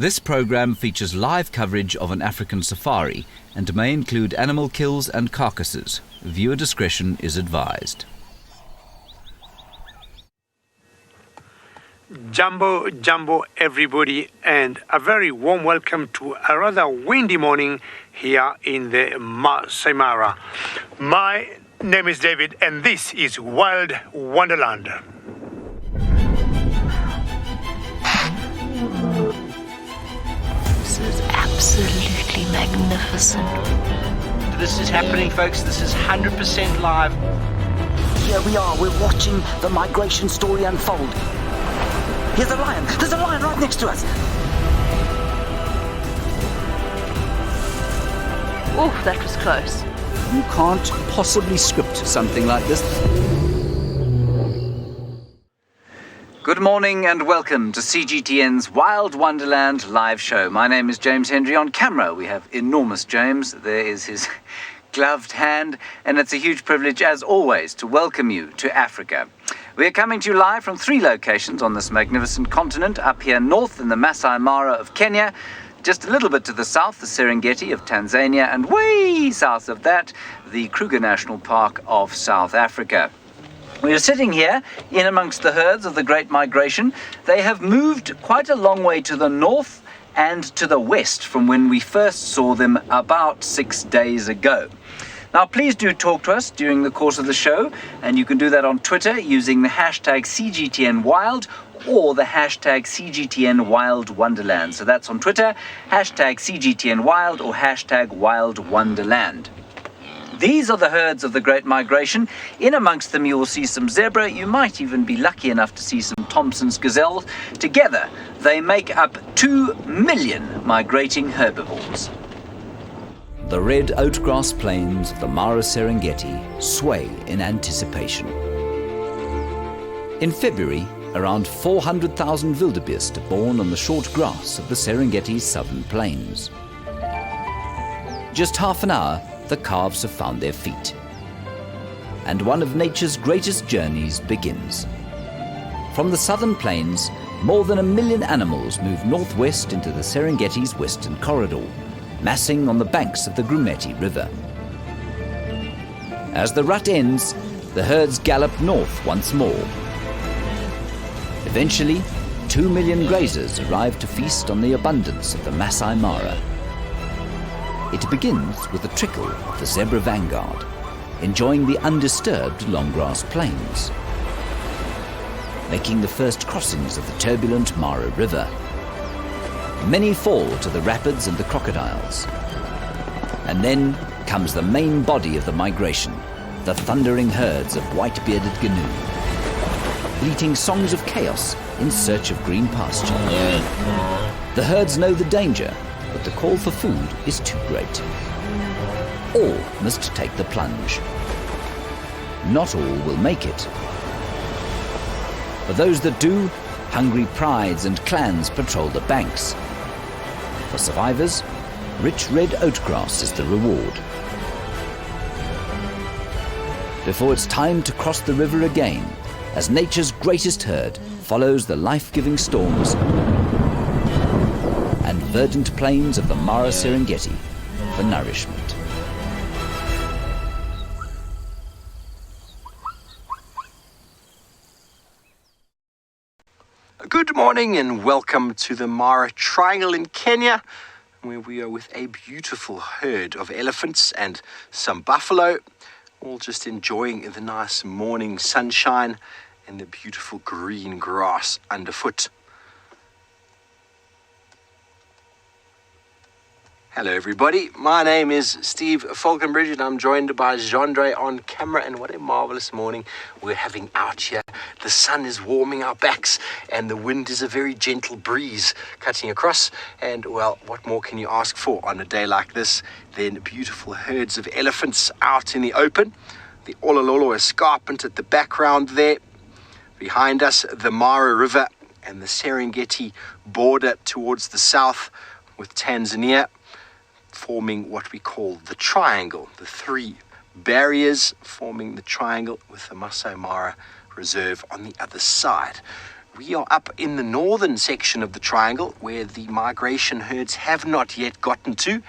This program features live coverage of an African safari and may include animal kills and carcasses. Viewer discretion is advised. Jumbo everybody, and a very warm welcome to a rather windy morning here in the Masai Mara. My name is David and this is Wild Wonderland. This is absolutely magnificent. This is happening, folks. This is 100% live. Here we are, we're watching the migration story unfold. Here's a lion. There's a lion right next to us. Oh, that was close. You can't possibly script something like this. Good morning and welcome to CGTN's Wild Wonderland live show. My name is James Hendry. On camera we have enormous James. There is his gloved hand, and it's a huge privilege as always to welcome you to Africa. We are coming to you live from 3 locations on this magnificent continent. Up here north in the Masai Mara of Kenya, just a little bit to the south, the Serengeti of Tanzania, and way south of that, the Kruger National Park of South Africa. We are sitting here in amongst the herds of the Great Migration. They have moved quite a long way to the north and to the west from when we first saw them about 6 days ago. Now, please do talk to us during the course of the show, and you can do that on Twitter using the hashtag CGTNWild or the hashtag CGTNWildWonderland. So that's on Twitter, hashtag CGTNWild or hashtag WildWonderland. These are the herds of the Great Migration. In amongst them you will see some zebra. You might even be lucky enough to see some Thompson's gazelles. Together they make up 2 million migrating herbivores. The red oatgrass plains of the Mara Serengeti sway in anticipation. In February, around 400,000 wildebeest are born on the short grass of the Serengeti's southern plains. Just half an hour, the calves have found their feet. And one of nature's greatest journeys begins. From the southern plains, more than 1 million animals move northwest into the Serengeti's western corridor, massing on the banks of the Grumeti River. As the rut ends, the herds gallop north once more. Eventually, 2 million grazers arrive to feast on the abundance of the Masai Mara. It begins with a trickle of the zebra vanguard, enjoying the undisturbed long grass plains, making the first crossings of the turbulent Mara River. Many fall to the rapids and the crocodiles. And then comes the main body of the migration, the thundering herds of white-bearded gnu, bleating songs of chaos in search of green pasture. The herds know the danger, but the call for food is too great. All must take the plunge. Not all will make it. For those that do, hungry prides and clans patrol the banks. For survivors, rich red oatgrass is the reward. Before it's time to cross the river again, as nature's greatest herd follows the life-giving storms and verdant plains of the Mara Serengeti for nourishment. Good morning and welcome to the Mara Triangle in Kenya, where we are with a beautiful herd of elephants and some buffalo, all just enjoying the nice morning sunshine and the beautiful green grass underfoot. Hello everybody, my name is Steve Falconbridge and I'm joined by Jandre on camera, and what a marvelous morning we're having out here. The sun is warming our backs and the wind is a very gentle breeze cutting across, and well, what more can you ask for on a day like this than beautiful herds of elephants out in the open. The Olololo escarpment at the background there. Behind us, the Mara River and the Serengeti border towards the south with Tanzania, forming what we call the triangle, the 3 barriers forming the triangle with the Masai Mara Reserve on the other side. we are up in the northern section of the triangle where the migration herds have not yet gotten to,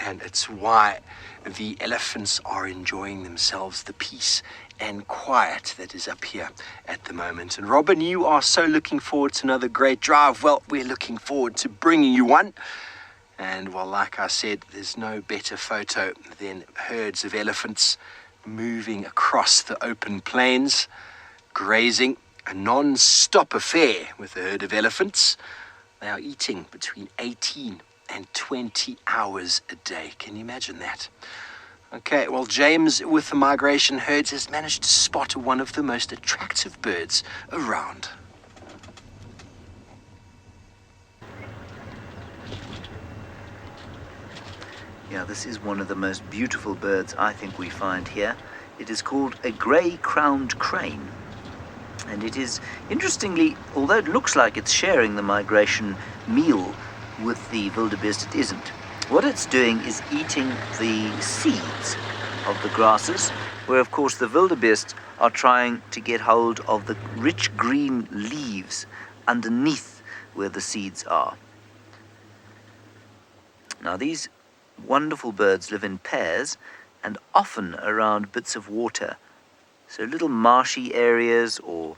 and it's why the elephants are enjoying themselves, the peace and quiet that is up here at the moment. And Robin, you are so looking forward to another great drive. Well, we're looking forward to bringing you one. And well, like I said, there's no better photo than herds of elephants moving across the open plains, grazing, a non-stop affair with a herd of elephants. They are eating between 18 and 20 hours a day. Can you imagine that? Okay, well, James with the migration herds has managed to spot one of the most attractive birds around. Yeah, this is one of the most beautiful birds I think we find here. It is called a grey-crowned crane. And it is, interestingly, although it looks like it's sharing the migration meal with the wildebeest, it isn't. What it's doing is eating the seeds of the grasses, where of course the wildebeest are trying to get hold of the rich green leaves underneath where the seeds are. Now these wonderful birds live in pairs and often around bits of water. So little marshy areas or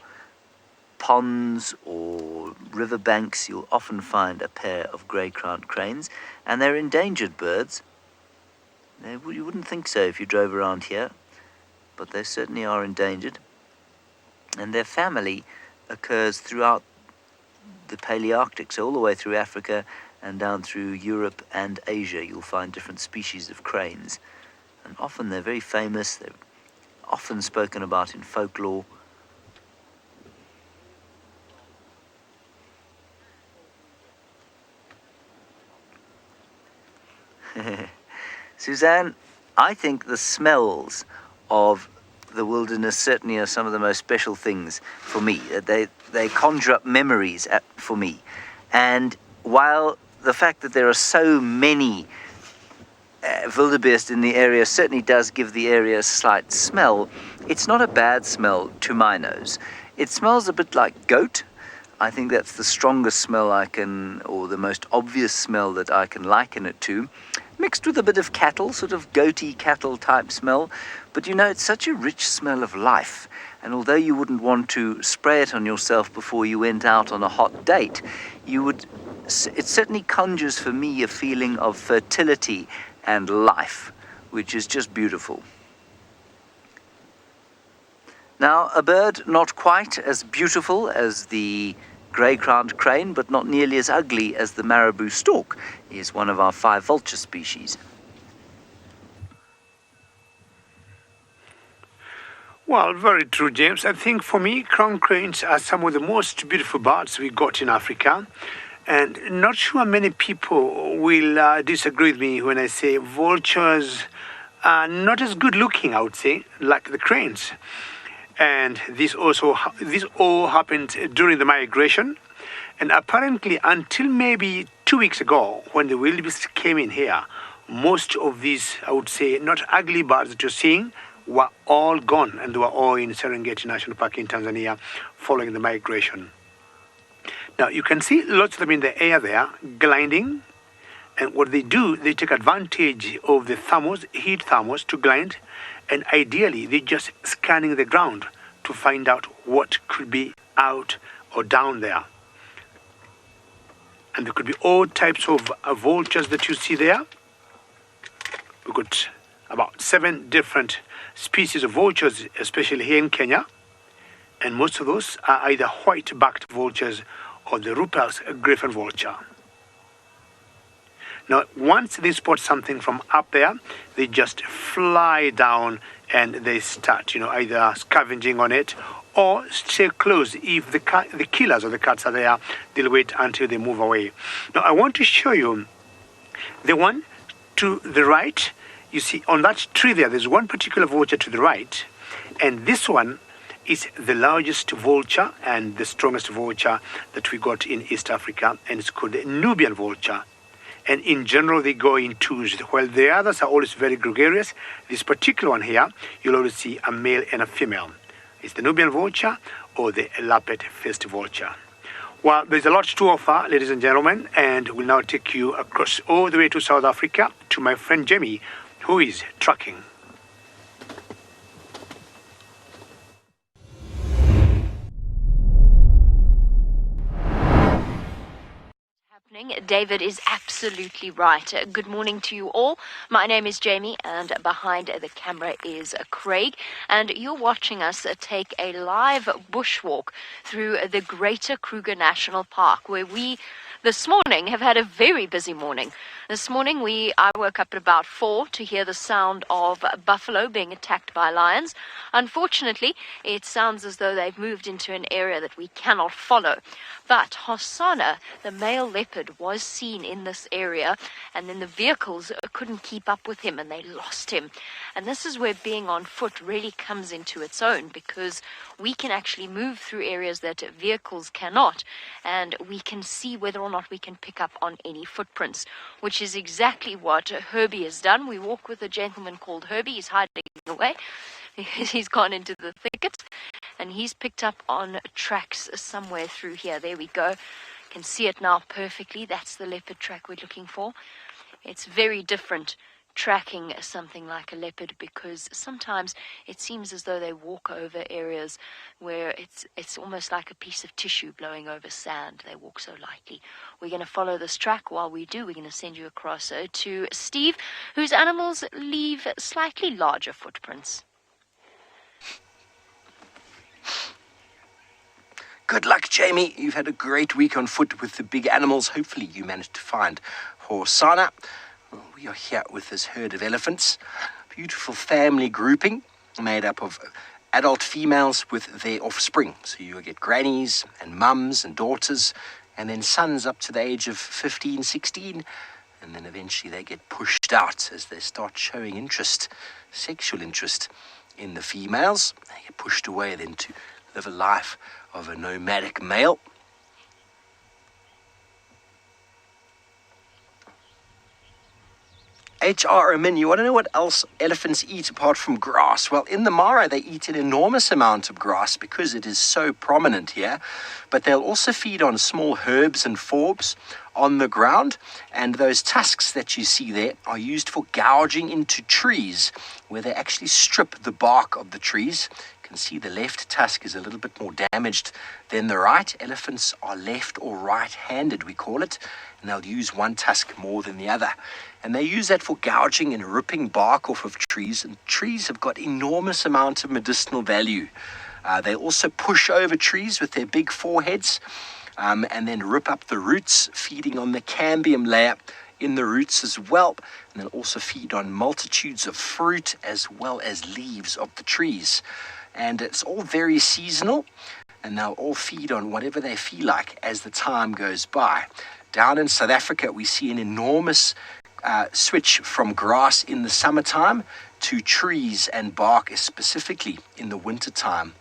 ponds or riverbanks, you'll often find a pair of grey-crowned cranes, and they're endangered birds. You wouldn't think so if you drove around here, but they certainly are endangered. And their family occurs throughout the Palearctic, so all the way through Africa and down through Europe and Asia. You'll find different species of cranes, and often they're very famous. They're often spoken about in folklore. Suzanne, I think the smells of the wilderness certainly are some of the most special things for me. They conjure up memories for me. And while the fact that there are so many wildebeest in the area certainly does give the area a slight smell, it's not a bad smell to my nose. It smells a bit like goat. I think that's the strongest smell or the most obvious smell that I can liken it to, mixed with a bit of cattle, sort of goaty cattle type smell. But you know, it's such a rich smell of life. And although you wouldn't want to spray it on yourself before you went out on a hot date, it certainly conjures for me a feeling of fertility and life, which is just beautiful. Now, a bird not quite as beautiful as the grey-crowned crane, but not nearly as ugly as the marabou stork, is one of our 5 vulture species. Well, very true, James. I think for me, crown cranes are some of the most beautiful birds we got in Africa. And not sure many people will disagree with me when I say vultures are not as good looking, I would say, like the cranes. And this all happened during the migration. And apparently until maybe 2 weeks ago, when the wildebeest came in here, most of these, I would say, not ugly birds that you're seeing were all gone, and they were all in Serengeti National Park in Tanzania following the migration. Now you can see lots of them in the air there, gliding. And what they do, they take advantage of the heat thermals to glide. And ideally, they're just scanning the ground to find out what could be out or down there. And there could be all types of vultures that you see there. We've got about 7 different species of vultures, especially here in Kenya. And most of those are either white-backed vultures or the Ruppel's griffon vulture. Now, once they spot something from up there, they just fly down and they start, either scavenging on it or stay close. If the killers or the cats are there, they'll wait until they move away. Now, I want to show you the one to the right. You see, on that tree there's one particular vulture to the right, and this one is the largest vulture and the strongest vulture that we got in East Africa, and it's called the Nubian vulture. And in general, they go in twos. While the others are always very gregarious, this particular one here, you'll always see a male and a female. It's the Nubian vulture, or the Leopard festivulture. Well, there's a lot to offer, ladies and gentlemen, and we'll now take you across all the way to South Africa to my friend Jamie, who is tracking. David is absolutely right. Good morning to you all. My name is Jamie, and behind the camera is Craig, and you're watching us take a live bushwalk through the Greater Kruger National Park, where we this morning have had a very busy morning. This morning I woke up at about 4 to hear the sound of buffalo being attacked by lions. Unfortunately, it sounds as though they've moved into an area that we cannot follow. But Hosanna, the male leopard, was seen in this area, and then the vehicles couldn't keep up with him and they lost him. And this is where being on foot really comes into its own, because we can actually move through areas that vehicles cannot, and we can see whether or not we can pick up on any footprints, which is exactly what Herbie has done. We walk with a gentleman called Herbie. He's hiding away. He's gone into the thickets, and he's picked up on tracks somewhere through here. There we go. Can see it now perfectly. That's the leopard track we're looking for. It's very different tracking something like a leopard, because sometimes it seems as though they walk over areas where it's almost like a piece of tissue blowing over sand. They walk so lightly. We're going to follow this track. While we do, we're going to send you across to Steve, whose animals leave slightly larger footprints. Good luck, Jamie. You've had a great week on foot with the big animals. Hopefully you managed to find Hosanna. We are here with this herd of elephants. Beautiful family grouping made up of adult females with their offspring. So you get grannies and mums and daughters, and then sons up to the age of 15, 16. And then eventually they get pushed out as they start showing interest, sexual interest in the females. They get pushed away then to live a life of a nomadic male. HR Amin, you want to know what else elephants eat apart from grass? Well, in the Mara, they eat an enormous amount of grass because it is so prominent here. But they'll also feed on small herbs and forbs on the ground. And those tusks that you see there are used for gouging into trees, where they actually strip the bark of the trees. You can see the left tusk is a little bit more damaged than the right. Elephants are left or right-handed, we call it. And they'll use one tusk more than the other. And they use that for gouging and ripping bark off of trees. And trees have got enormous amounts of medicinal value. They also push over trees with their big foreheads and then rip up the roots, feeding on the cambium layer in the roots as well. And they'll also feed on multitudes of fruit as well as leaves of the trees. And it's all very seasonal, and they'll all feed on whatever they feel like as the time goes by. Down in South Africa, we see an enormous switch from grass in the summertime to trees and bark, specifically in the wintertime.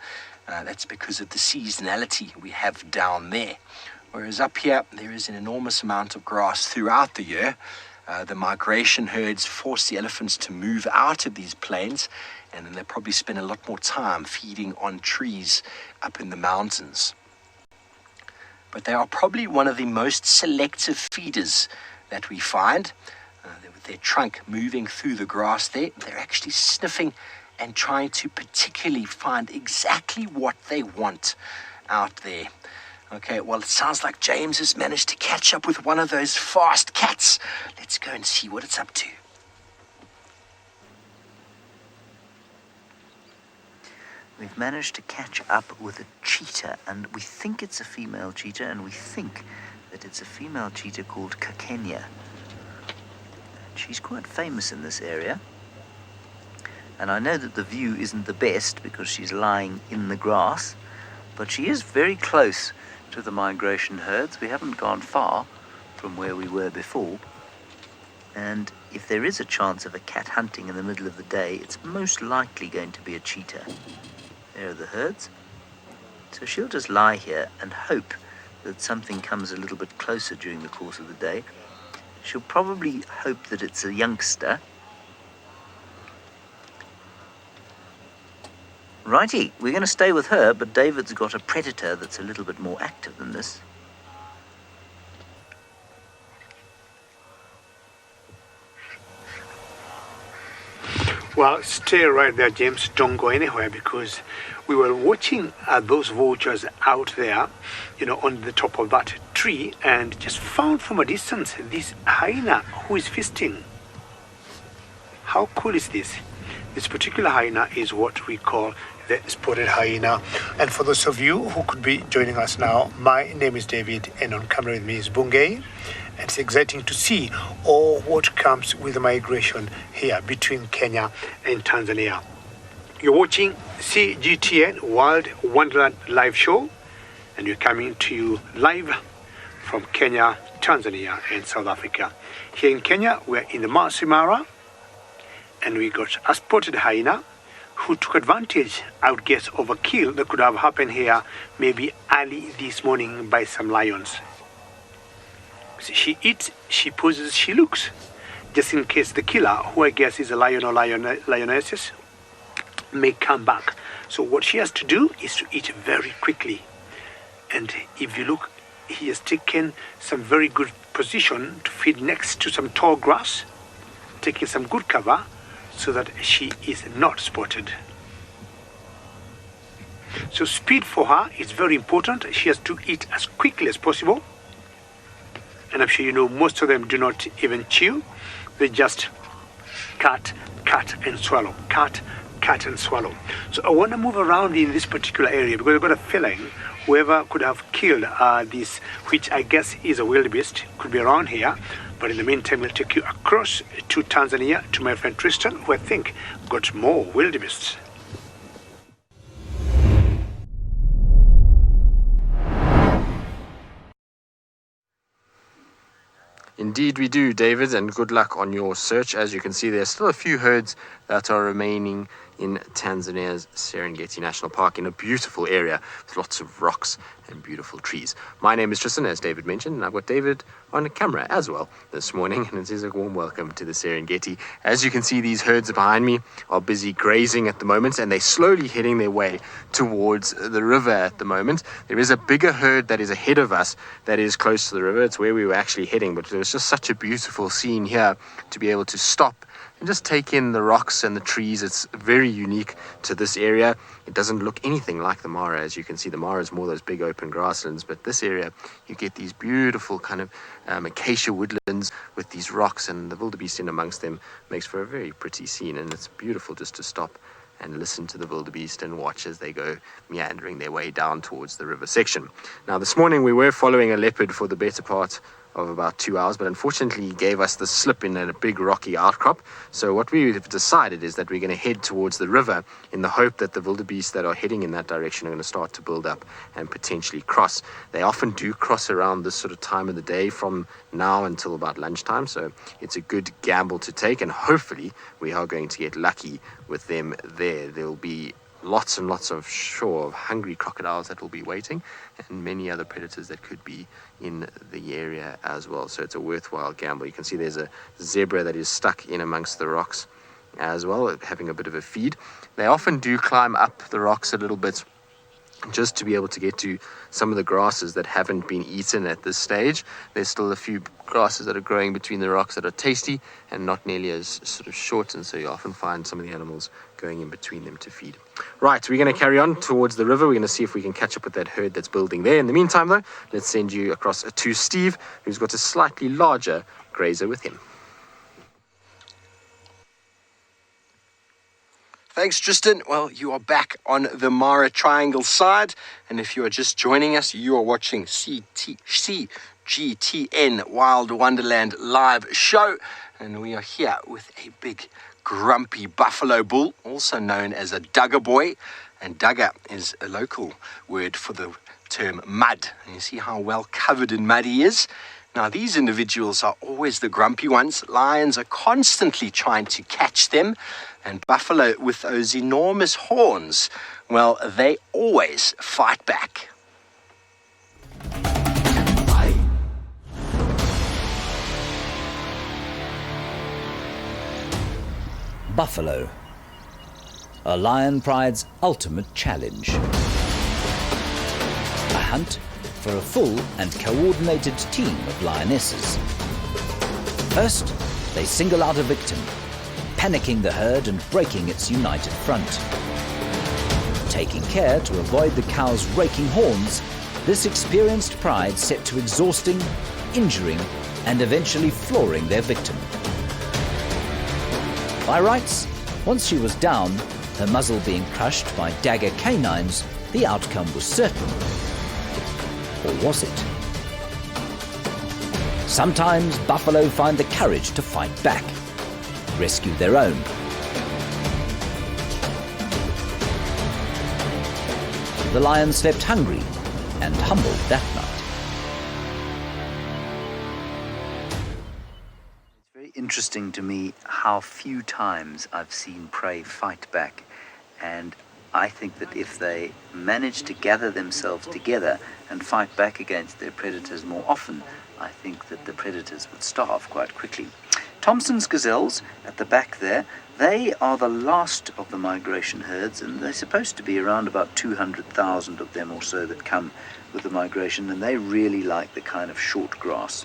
That's because of the seasonality we have down there. Whereas up here, there is an enormous amount of grass throughout the year. The migration herds force the elephants to move out of these plains, and then they probably spend a lot more time feeding on trees up in the mountains. But they are probably one of the most selective feeders that we find. With their trunk moving through the grass there, they're actually sniffing and trying to particularly find exactly what they want out there. Okay, well, it sounds like James has managed to catch up with one of those fast cats. Let's go and see what it's up to. We've managed to catch up with a cheetah, and we think it's a female cheetah, and we think that it's a female cheetah called Kakenya. She's quite famous in this area, and I know that the view isn't the best because she's lying in the grass, but she is very close to the migration herds. We haven't gone far from where we were before, and if there is a chance of a cat hunting in the middle of the day, it's most likely going to be a cheetah. There are the herds. So she'll just lie here and hope that something comes a little bit closer during the course of the day. She'll probably hope that it's a youngster. Righty, we're going to stay with her, but David's got a predator that's a little bit more active than this. Well, stay right there, James. Don't go anywhere, because we were watching those vultures out there, on the top of that tree, and just found from a distance this hyena who is feasting. How cool is this? This particular hyena is what we call the spotted hyena. And for those of you who could be joining us now, my name is David, and on camera with me is Bungei. And it's exciting to see all what comes with the migration here between Kenya and Tanzania. You're watching CGTN Wild Wonderland live show, and we're coming to you live from Kenya, Tanzania, and South Africa. Here in Kenya, we're in the Masai Mara, and we got a spotted hyena who took advantage, I would guess, of a kill that could have happened here maybe early this morning by some lions. She eats, she poses, she looks, just in case the killer, who I guess is a lion or lionesses, may come back. So what she has to do is to eat very quickly. And if you look, he has taken some very good position to feed next to some tall grass, taking some good cover so that she is not spotted. So speed for her is very important. She has to eat as quickly as possible. And I'm sure you know most of them do not even chew. They just cut and swallow. Cut and swallow. So I want to move around in this particular area because I've got a feeling whoever could have killed this, which I guess is a wildebeest, could be around here. But in the meantime, we'll take you across to Tanzania to my friend Tristan, who I think got more wildebeests. Indeed we do, David, and good luck on your search. As you can see, there's still a few herds that are remaining in Tanzania's Serengeti National Park, in a beautiful area with lots of rocks and beautiful trees. My name is Tristan, as David mentioned, and I've got David on camera as well this morning, and it is a warm welcome to the Serengeti. As you can see, these herds behind me are busy grazing at the moment, and they're slowly heading their way towards the river at the moment. There is a bigger herd that is ahead of us that is close to the river. It's where we were actually heading, but it was just such a beautiful scene here to be able to stop and just take in the rocks and the trees. It's very unique to this area. It doesn't look anything like the Mara. As you can see, the Mara is more those big open grasslands, but this area you get these beautiful kind of acacia woodlands with these rocks, and the wildebeest in amongst them makes for a very pretty scene. And it's beautiful just to stop and listen to the wildebeest and watch as they go meandering their way down towards the river section. Now, this morning we were following a leopard for the better part of about 2 hours, but unfortunately he gave us the slip in a big rocky outcrop. So what we have decided is that we're going to head towards the river in the hope that the wildebeest that are heading in that direction are going to start to build up and potentially cross. They often do cross around this sort of time of the day from now until about lunchtime, so it's a good gamble to take, and hopefully we are going to get lucky with them there. There will be lots and lots of hungry crocodiles that will be waiting, and many other predators that could be in the area as well. So it's a worthwhile gamble. You can see there's a zebra that is stuck in amongst the rocks as well, having a bit of a feed. They often do climb up the rocks a little bit just to be able to get to some of the grasses that haven't been eaten at this stage. There's still a few grasses that are growing between the rocks that are tasty and not nearly as sort of short, and so you often find some of the animals going in between them to feed. Right, we're going to carry on towards the river. We're going to see if we can catch up with that herd that's building there. In the meantime, though, let's send you across to Steve, who's got a slightly larger grazer with him. Thanks, Tristan. Well, you are back on the Mara Triangle side, and if you are just joining us, you are watching CGTN Wild Wonderland live show, and we are here with a big grumpy buffalo bull, also known as a dugger boy, and dugger is a local word for the term mud, and you see how well covered in mud he is. Now, these individuals are always the grumpy ones. Lions are constantly trying to catch them, and buffalo with those enormous horns, well, they always fight back. Buffalo. a lion pride's ultimate challenge. A hunt for a full and coordinated team of lionesses. First, they single out a victim, panicking the herd and breaking its united front. Taking care to avoid the cow's raking horns, this experienced pride set to exhausting, injuring, and eventually flooring their victim. By rights, once she was down, her muzzle being crushed by dagger canines, the outcome was certain. Or was it? Sometimes buffalo find the courage to fight back, rescue their own. The lion slept hungry and humbled that night. It's very interesting to me how few times I've seen prey fight back, and I think that if they manage to gather themselves together and fight back against their predators more often, I think that the predators would starve quite quickly. Thompson's gazelles at the back there, they are the last of the migration herds, and they're supposed to be around about 200,000 of them or so that come with the migration, and they really like the kind of short grass.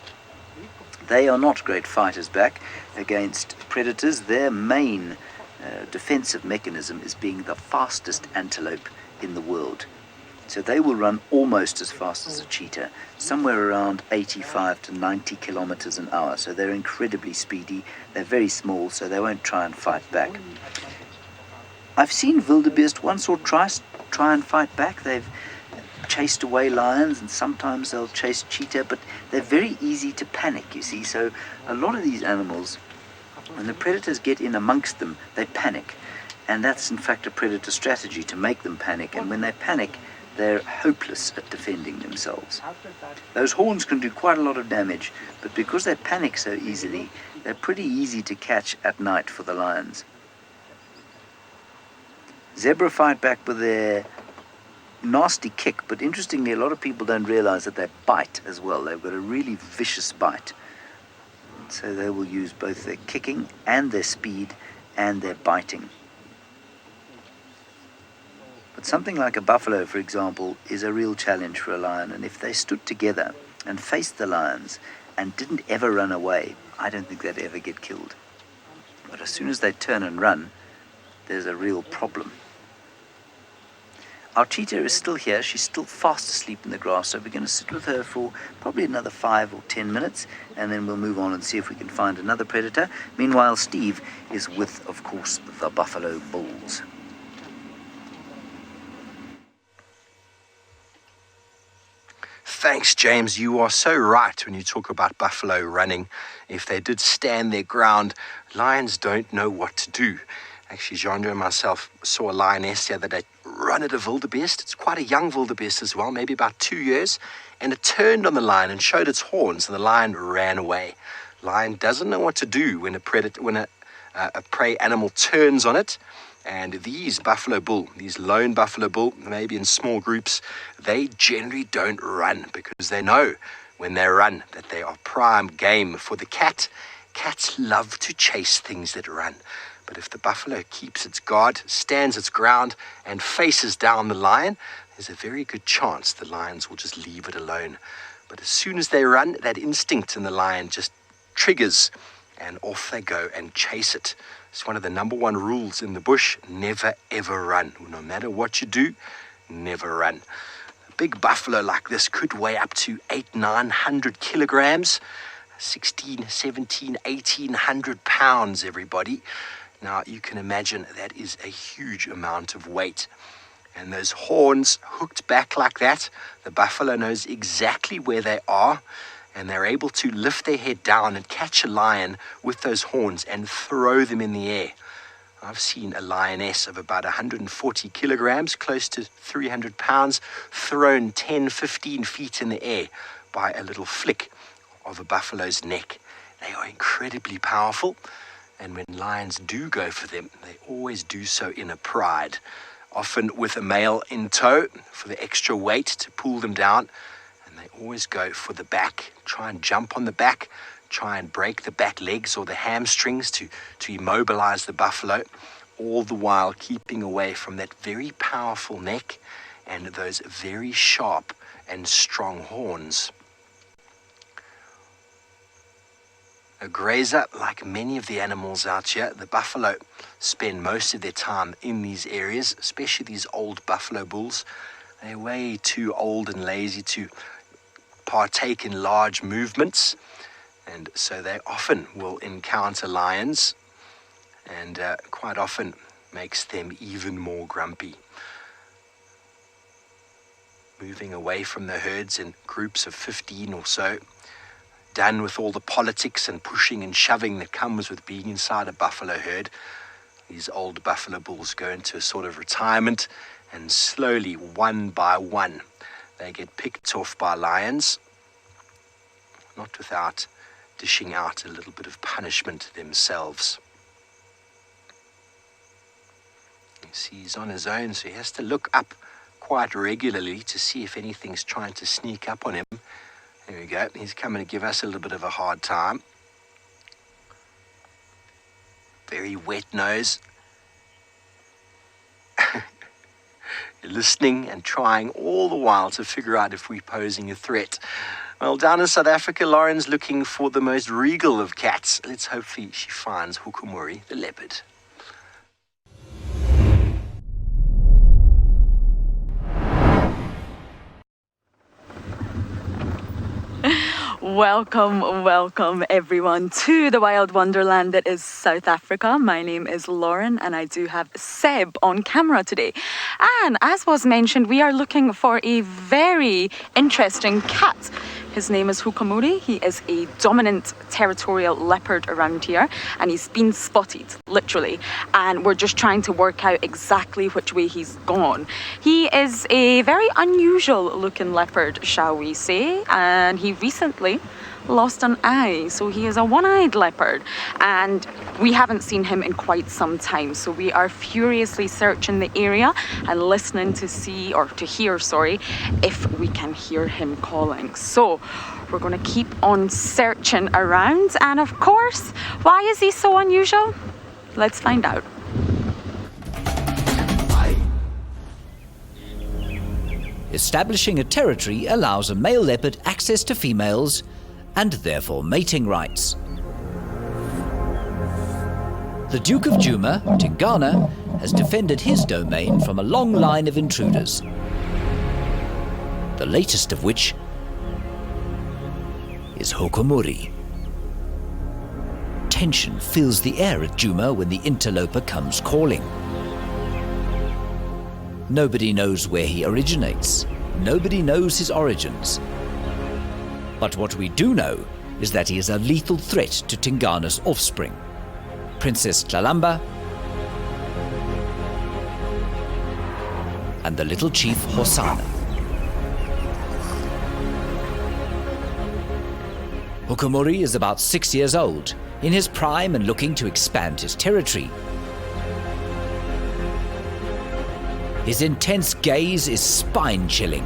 They are not great fighters back against predators. Their main defensive mechanism is being the fastest antelope in the world. So they will run almost as fast as a cheetah, somewhere around 85 to 90 kilometers an hour. So they're incredibly speedy. They're very small, so they won't try and fight back. I've seen wildebeest once or twice try and fight back. They've chased away lions, and sometimes they'll chase cheetah, but they're very easy to panic, you see. So a lot of these animals, when the predators get in amongst them, they panic. And that's in fact a predator strategy, to make them panic. And when they panic, they're hopeless at defending themselves. Those horns can do quite a lot of damage, but because they panic so easily, they're pretty easy to catch at night for the lions. Zebra fight back with their nasty kick, but interestingly, a lot of people don't realize that they bite as well. They've got a really vicious bite. So they will use both their kicking and their speed and their biting. But something like a buffalo, for example, is a real challenge for a lion, and if they stood together and faced the lions and didn't ever run away, I don't think they'd ever get killed. But as soon as they turn and run, there's a real problem. Our cheetah is still here. She's still fast asleep in the grass, so we're going to sit with her for probably another 5 or 10 minutes, and then we'll move on and see if we can find another predator. Meanwhile, Steve is with, of course, the buffalo bulls. Thanks, James. You are so right when you talk about buffalo running. If they did stand their ground, lions don't know what to do. Actually, Jean-Joe and myself saw a lioness the other day run at a wildebeest. It's quite a young wildebeest as well, maybe about 2 years. And it turned on the lion and showed its horns, and the lion ran away. Lion doesn't know what to do when a prey animal turns on it. And these lone buffalo bull, maybe in small groups, they generally don't run because they know when they run that they are prime game for the cat. Cats love to chase things that run. But if the buffalo keeps its guard, stands its ground, and faces down the lion, there's a very good chance the lions will just leave it alone. But as soon as they run, that instinct in the lion just triggers, and off they go and chase it. It's one of the number one rules in the bush: never ever run. No matter what you do, never run. A big buffalo like this could weigh up to 800-900 kilograms, 16, 17, 1800 pounds, everybody. Now you can imagine that is a huge amount of weight. And those horns hooked back like that, the buffalo knows exactly where they are, and they're able to lift their head down and catch a lion with those horns and throw them in the air. I've seen a lioness of about 140 kilograms, close to 300 pounds, thrown 10, 15 feet in the air by a little flick of a buffalo's neck. They are incredibly powerful, and when lions do go for them, they always do so in a pride, often with a male in tow for the extra weight to pull them down. They always go for the back, try and jump on the back, try and break the back legs or the hamstrings to immobilize the buffalo. all the while keeping away from that very powerful neck and those very sharp and strong horns. A grazer, like many of the animals out here, the buffalo spend most of their time in these areas, especially these old buffalo bulls. They're way too old and lazy to partake in large movements, and so they often will encounter lions, and quite often makes them even more grumpy. Moving away from the herds in groups of 15 or so, done with all the politics and pushing and shoving that comes with being inside a buffalo herd, these old buffalo bulls go into a sort of retirement, and slowly, one by one, they get picked off by lions, not without dishing out a little bit of punishment themselves. You see, he's on his own, so he has to look up quite regularly to see if anything's trying to sneak up on him. There we go. He's coming to give us a little bit of a hard time. Very wet nose. Listening and trying all the while to figure out if we're posing a threat. Well, down in South Africa, Lauren's looking for the most regal of cats. Let's hopefully she finds Hukumuri, the leopard. Welcome everyone to the wild wonderland that is South Africa. My name is Lauren and I do have Seb on camera today. And as was mentioned, we are looking for a very interesting cat. His name is Hukumuri. He is a dominant territorial leopard around here and he's been spotted, literally. And we're just trying to work out exactly which way he's gone. He is a very unusual looking leopard, shall we say, and he recently lost an eye, so he is a one-eyed leopard and we haven't seen him in quite some time, so we are furiously searching the area and listening to see, or to hear, if we can hear him calling. So we're going to keep on searching around, and of course, why is he so unusual? Let's find out. Establishing a territory allows a male leopard access to females and therefore mating rights. The Duke of Juma, Tingana, has defended his domain from a long line of intruders, the latest of which is Hukumuri. Tension fills the air at Juma when the interloper comes calling. Nobody knows where he originates. Nobody knows his origins. But what we do know is that he is a lethal threat to Tingana's offspring, Princess Tlalamba and the little chief Hosana. Hukumuri is about 6 years old, in his prime and looking to expand his territory. His intense gaze is spine-chilling.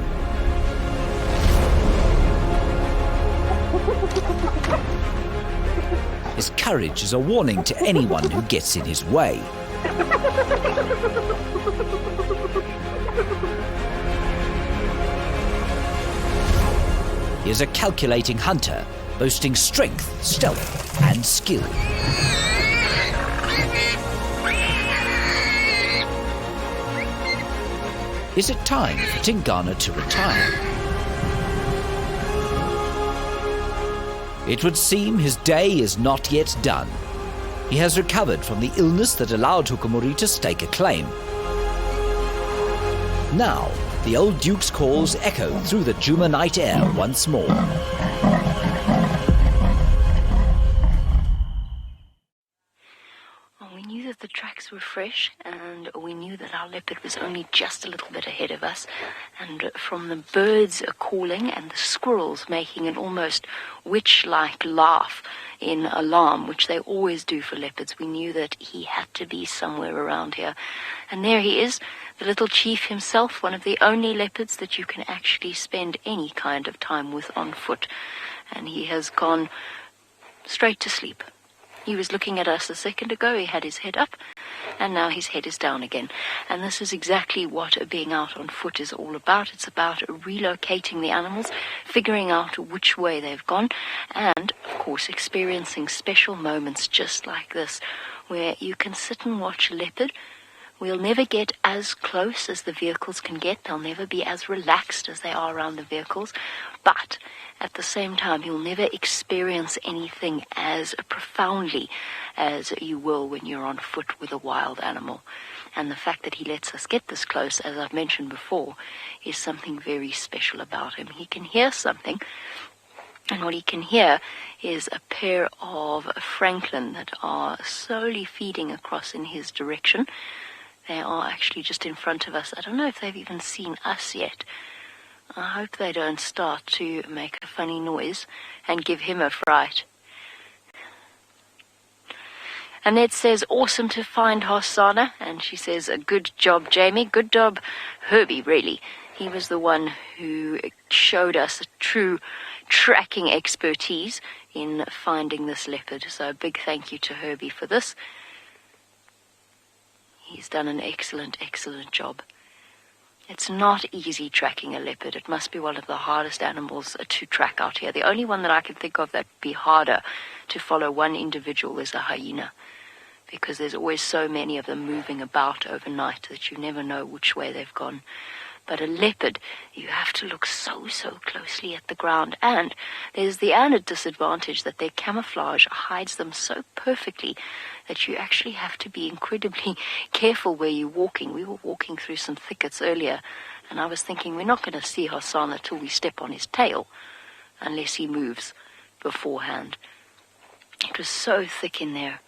His courage is a warning to anyone who gets in his way. He is a calculating hunter, boasting strength, stealth, and skill. Is it time for Tingana to retire? It would seem his day is not yet done. He has recovered from the illness that allowed Hukumuri to stake a claim. Now, the old Duke's calls echo through the Juma night air once more. We knew that the tracks were fresh, and we knew that our leopard was only just a little bit ahead of us. And from the birds calling and the squirrels making an almost witch-like laugh in alarm, which they always do for leopards, we knew that he had to be somewhere around here. And there he is, the little chief himself, one of the only leopards that you can actually spend any kind of time with on foot. And he has gone straight to sleep. He was looking at us a second ago. He had his head up, and now his head is down again. And this is exactly what being out on foot is all about. It's about relocating the animals, figuring out which way they've gone, and, of course, experiencing special moments just like this, where you can sit and watch a leopard. We'll never get as close as the vehicles can get. They'll never be as relaxed as they are around the vehicles. But at the same time, you'll never experience anything as profoundly as you will when you're on foot with a wild animal. And the fact that he lets us get this close, as I've mentioned before, is something very special about him. He can hear something, and what he can hear is a pair of francolin that are slowly feeding across in his direction. They are actually just in front of us. I don't know if they've even seen us yet. I hope they don't start to make a funny noise and give him a fright. Annette says, awesome to find Hosanna. And she says, good job, Jamie. Good job, Herbie, really. He was the one who showed us a true tracking expertise in finding this leopard. So a big thank you to Herbie for this. He's done an excellent, excellent job. It's not easy tracking a leopard. It must be one of the hardest animals to track out here. The only one that I can think of that would be harder to follow one individual is a hyena, because there's always so many of them moving about overnight that you never know which way they've gone. But a leopard, you have to look so closely at the ground. And there's the added disadvantage that their camouflage hides them so perfectly that you actually have to be incredibly careful where you're walking. We were walking through some thickets earlier, and I was thinking we're not going to see Hosanna till we step on his tail, unless he moves beforehand. It was so thick in there.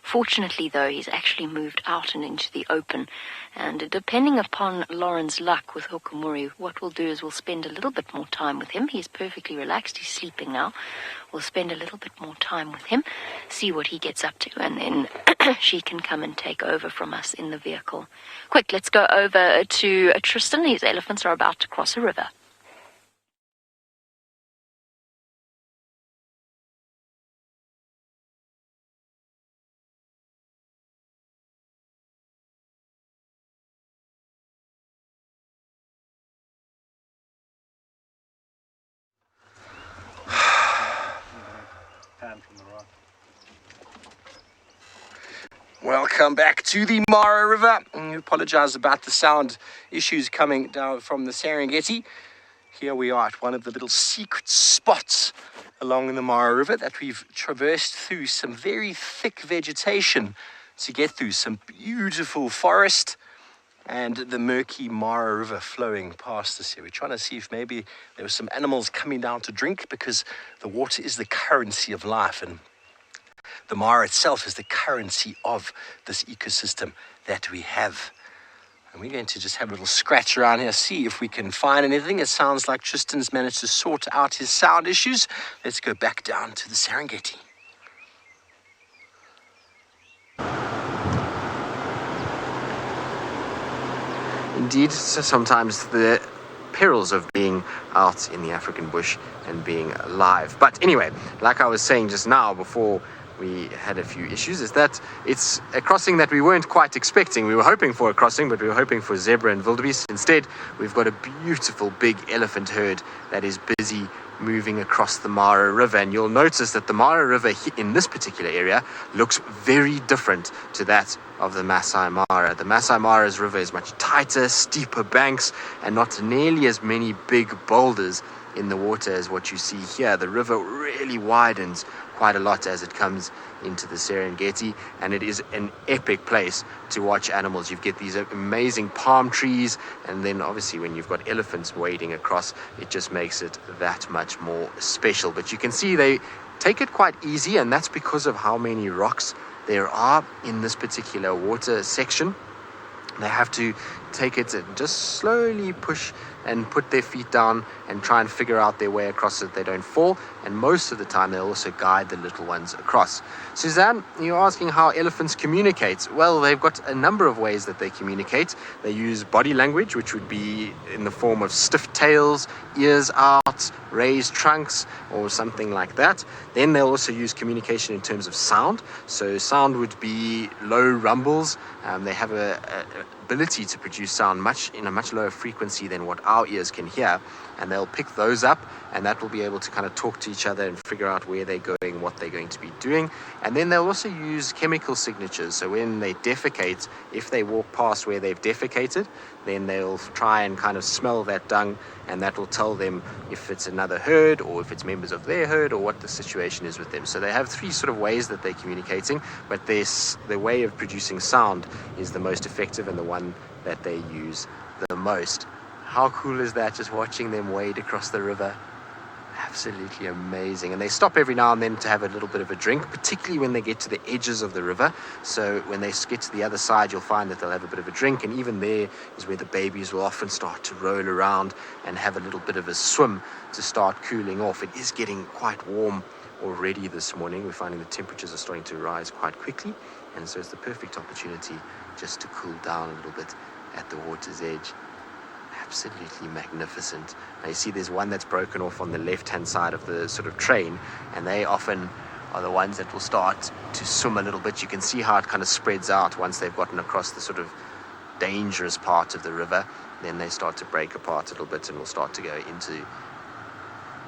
Fortunately, though, he's actually moved out and into the open. And depending upon Lauren's luck with Hukumuri, what we'll do is we'll spend a little bit more time with him. He's perfectly relaxed. He's sleeping now. We'll spend a little bit more time with him, see what he gets up to, and then she can come and take over from us in the vehicle. Quick, let's go over to Tristan. These elephants are about to cross a river. Welcome back to the Mara River. I apologize about the sound issues coming down from the Serengeti. Here we are at one of the little secret spots along the Mara River that we've traversed through some very thick vegetation to get through some beautiful forest and the murky Mara River flowing past us here. We're trying to see if maybe there were some animals coming down to drink, because the water is the currency of life, and the Mara itself is the currency of this ecosystem that we have. And we're going to just have a little scratch around here, see if we can find anything. It sounds like Tristan's managed to sort out his sound issues. Let's go back down to the Serengeti. Indeed, so sometimes the perils of being out in the African bush and being alive. But anyway, like I was saying just now before we had a few issues, is that it's a crossing that we weren't quite expecting. We were hoping for a crossing, but we were hoping for zebra and wildebeest. Instead, we've got a beautiful big elephant herd that is busy moving across the Mara River. And you'll notice that the Mara River in this particular area looks very different to that of the Masai Mara. The Masai Mara's river is much tighter, steeper banks, and not nearly as many big boulders in the water as what you see here. The river really widens quite a lot as it comes into the Serengeti, and it is an epic place to watch animals. You get these amazing palm trees, and then obviously when you've got elephants wading across, it just makes it that much more special. But you can see they take it quite easy, and that's because of how many rocks there are in this particular water section. They have to take it and just slowly push and put their feet down and try and figure out their way across so that they don't fall. And most of the time they'll also guide the little ones across. Suzanne, you're asking how elephants communicate. Well, they've got a number of ways that they communicate. They use body language, which would be in the form of stiff tails, ears out, raised trunks, or something like that. Then they'll also use communication in terms of sound. So sound would be low rumbles. They have a ability to produce sound in a much lower frequency than what our ears can hear, and they'll pick those up, and that will be able to kind of talk to each other and figure out where they're going, what they're going to be doing. And then they'll also use chemical signatures. So when they defecate, if they walk past where they've defecated, then they'll try and kind of smell that dung, and that will tell them if it's another herd or if it's members of their herd or what the situation is with them. So they have three sort of ways that they're communicating, but the way of producing sound is the most effective and the one that they use the most. How cool is that, just watching them wade across the river? Absolutely amazing. And they stop every now and then to have a little bit of a drink, particularly when they get to the edges of the river. So when they get to the other side, you'll find that they'll have a bit of a drink, and even there is where the babies will often start to roll around and have a little bit of a swim to start cooling off. It is getting quite warm already this morning. We're finding the temperatures are starting to rise quite quickly, and so it's the perfect opportunity just to cool down a little bit at the water's edge. Absolutely magnificent. Now you see there's one that's broken off on the left-hand side of the sort of train, and they often are the ones that will start to swim a little bit. You can see how it kind of spreads out once they've gotten across the sort of dangerous part of the river. Then they start to break apart a little bit and will start to go into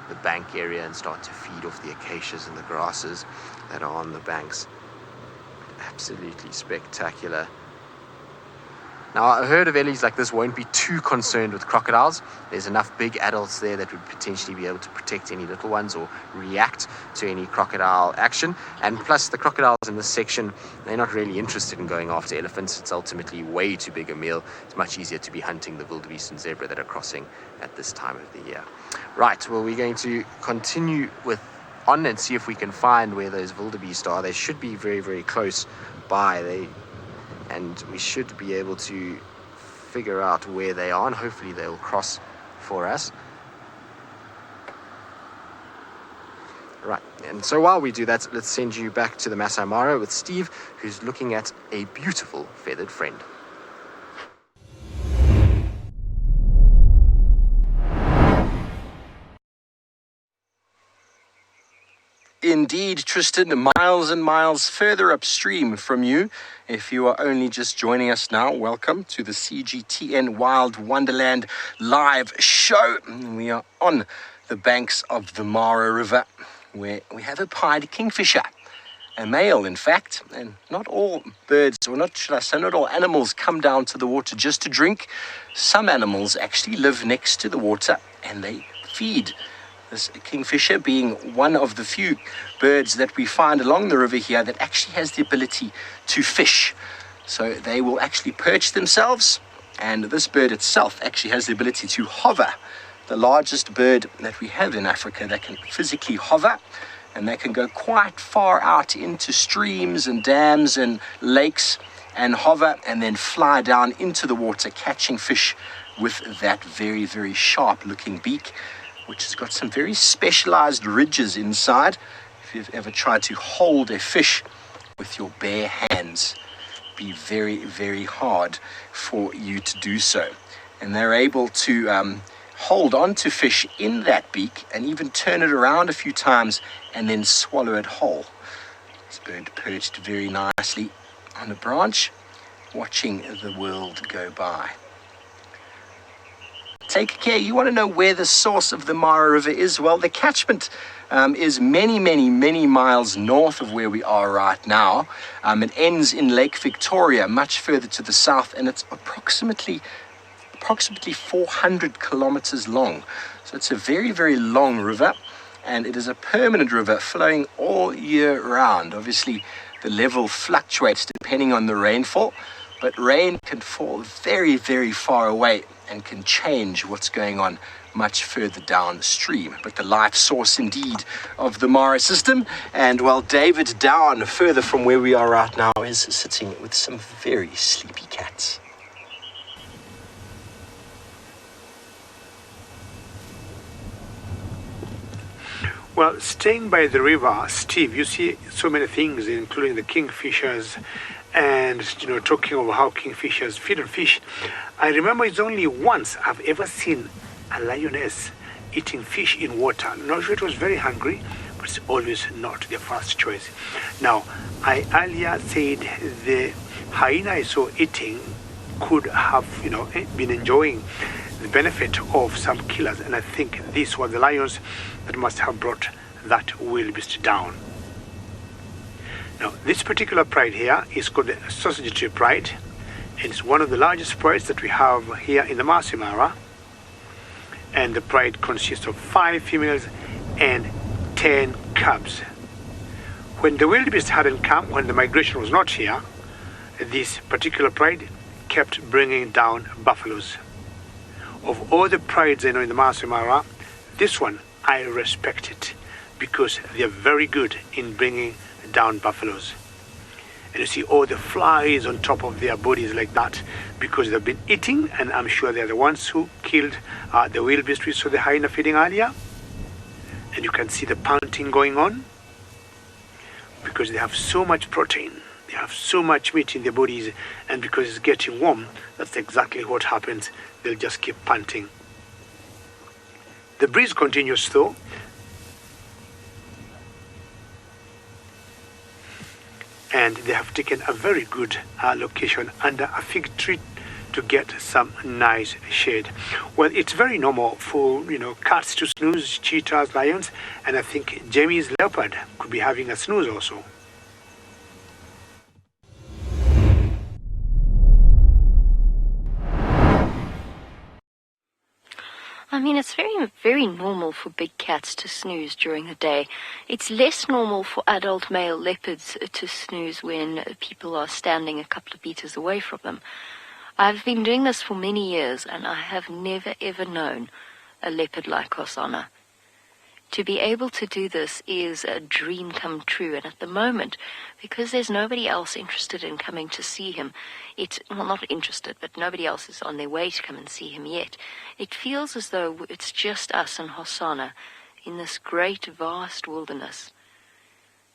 the bank area and start to feed off the acacias and the grasses that are on the banks. Absolutely spectacular. Now, a herd of ellies like this won't be too concerned with crocodiles. There's enough big adults there that would potentially be able to protect any little ones or react to any crocodile action. And plus, the crocodiles in this section, they're not really interested in going after elephants. It's ultimately way too big a meal. It's much easier to be hunting the wildebeest and zebra that are crossing at this time of the year. Right, well, we're going to continue on and see if we can find where those wildebeest are. They should be very, very close by. And we should be able to figure out where they are, and hopefully they'll cross for us. Right, and so while we do that, let's send you back to the Masai Mara with Steve, who's looking at a beautiful feathered friend. Indeed, Tristan, miles and miles further upstream from you. If you are only just joining us now, welcome to the CGTN Wild Wonderland live show. We are on the banks of the Mara River, where we have a pied kingfisher, a male in fact. And not all birds, or not should I say, not all animals come down to the water just to drink. Some animals actually live next to the water and they feed. This kingfisher being one of the few birds that we find along the river here that actually has the ability to fish. So they will actually perch themselves, and this bird itself actually has the ability to hover. The largest bird that we have in Africa that can physically hover, and they can go quite far out into streams and dams and lakes and hover and then fly down into the water, catching fish with that very, very sharp looking beak, which has got some very specialized ridges inside. If you've ever tried to hold a fish with your bare hands, it'd be very, very hard for you to do so. And they're able to hold on to fish in that beak and even turn it around a few times and then swallow it whole. This bird perched very nicely on a branch, watching the world go by. Take care. You want to know where the source of the Mara River is? Well, the catchment is many, many, many miles north of where we are right now. It ends in Lake Victoria, much further to the south, and it's approximately 400 kilometers long. So it's a very, very long river, and it is a permanent river flowing all year round. Obviously, the level fluctuates depending on the rainfall, but rain can fall very, very far away and can change what's going on much further downstream. But the life source indeed of the Mara system, and while David down further from where we are right now is sitting with some very sleepy cats. Well, staying by the river, Steve, you see so many things, including the kingfishers, and talking about how kingfishers feed on fish. I remember it's only once I've ever seen a lioness eating fish in water. Not sure it was very hungry, but it's always not their first choice. Now, I earlier said the hyena I saw eating could have, been enjoying the benefit of some killers, and I think these were the lions that must have brought that wildebeest down. Now, this particular pride here is called the sausage tree pride, and it's one of the largest prides that we have here in the Masai Mara. And the pride consists of 5 females and 10 cubs. When the wildebeest hadn't come, when the migration was not here, this particular pride kept bringing down buffaloes. Of all the prides I know in the Masai Mara, this one I respect it because they are very good in bringing down buffaloes. And you see all the flies on top of their bodies like that because they've been eating, and I'm sure they're the ones who killed the wildebeest we saw the hyena feeding earlier. And you can see the panting going on because they have so much protein. They have so much meat in their bodies, and because it's getting warm, that's exactly what happens. They'll just keep panting. The breeze continues though. And they have taken a very good location under a fig tree to get some nice shade. Well, it's very normal for cats to snooze, cheetahs, lions, and I think Jamie's leopard could be having a snooze also. I mean, it's very, very normal for big cats to snooze during the day. It's less normal for adult male leopards to snooze when people are standing a couple of meters away from them. I've been doing this for many years, and I have never, ever known a leopard like Hosanna. To be able to do this is a dream come true, and at the moment, because there's nobody else interested in coming to see him, not interested, but nobody else is on their way to come and see him yet, it feels as though it's just us and Hosanna in this great, vast wilderness.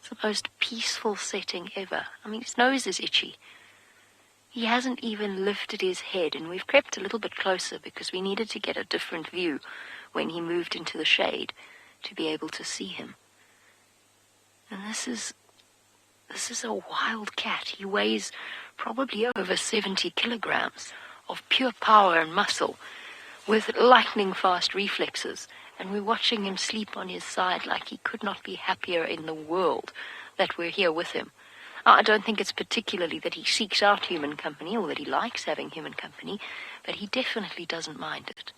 It's the most peaceful setting ever. I mean, his nose is itchy. He hasn't even lifted his head, and we've crept a little bit closer because we needed to get a different view when he moved into the shade to be able to see him. And this is a wild cat. He weighs probably over 70 kilograms of pure power and muscle with lightning fast reflexes, and we're watching him sleep on his side like he could not be happier in the world that we're here with him. I don't think it's particularly that he seeks out human company or that he likes having human company, but he definitely doesn't mind it.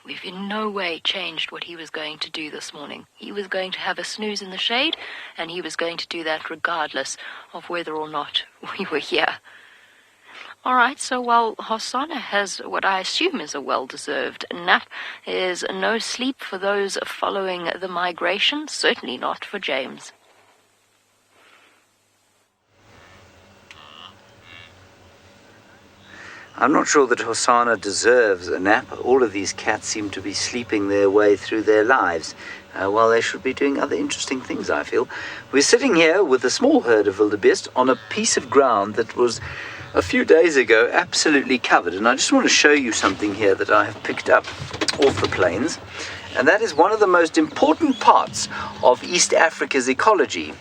We've in no way changed what he was going to do this morning. He was going to have a snooze in the shade, and he was going to do that regardless of whether or not we were here. All right, so while Hosanna has what I assume is a well-deserved nap, there's no sleep for those following the migration, certainly not for James. I'm not sure that Hosanna deserves a nap. All of these cats seem to be sleeping their way through their lives, while they should be doing other interesting things, I feel. We're sitting here with a small herd of wildebeest on a piece of ground that was, a few days ago, absolutely covered. And I just want to show you something here that I have picked up off the plains. And that is one of the most important parts of East Africa's ecology.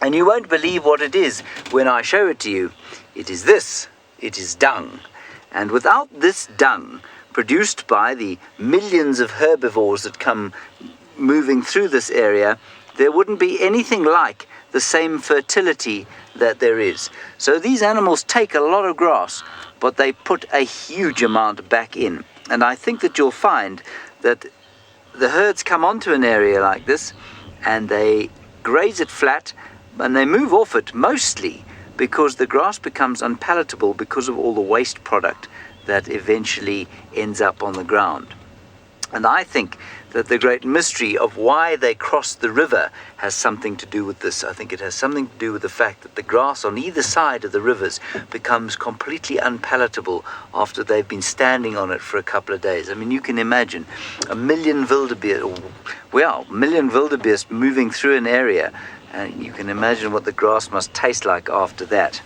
And you won't believe what it is when I show it to you. It is this. It is dung. And without this dung, produced by the millions of herbivores that come moving through this area, there wouldn't be anything like the same fertility that there is. So these animals take a lot of grass, but they put a huge amount back in. And I think that you'll find that the herds come onto an area like this, and they graze it flat, and they move off it mostly because the grass becomes unpalatable because of all the waste product that eventually ends up on the ground. And I think that the great mystery of why they crossed the river has something to do with this. I think it has something to do with the fact that the grass on either side of the rivers becomes completely unpalatable after they've been standing on it for a couple of days. I mean, you can imagine a million wildebeest moving through an area, and you can imagine what the grass must taste like after that.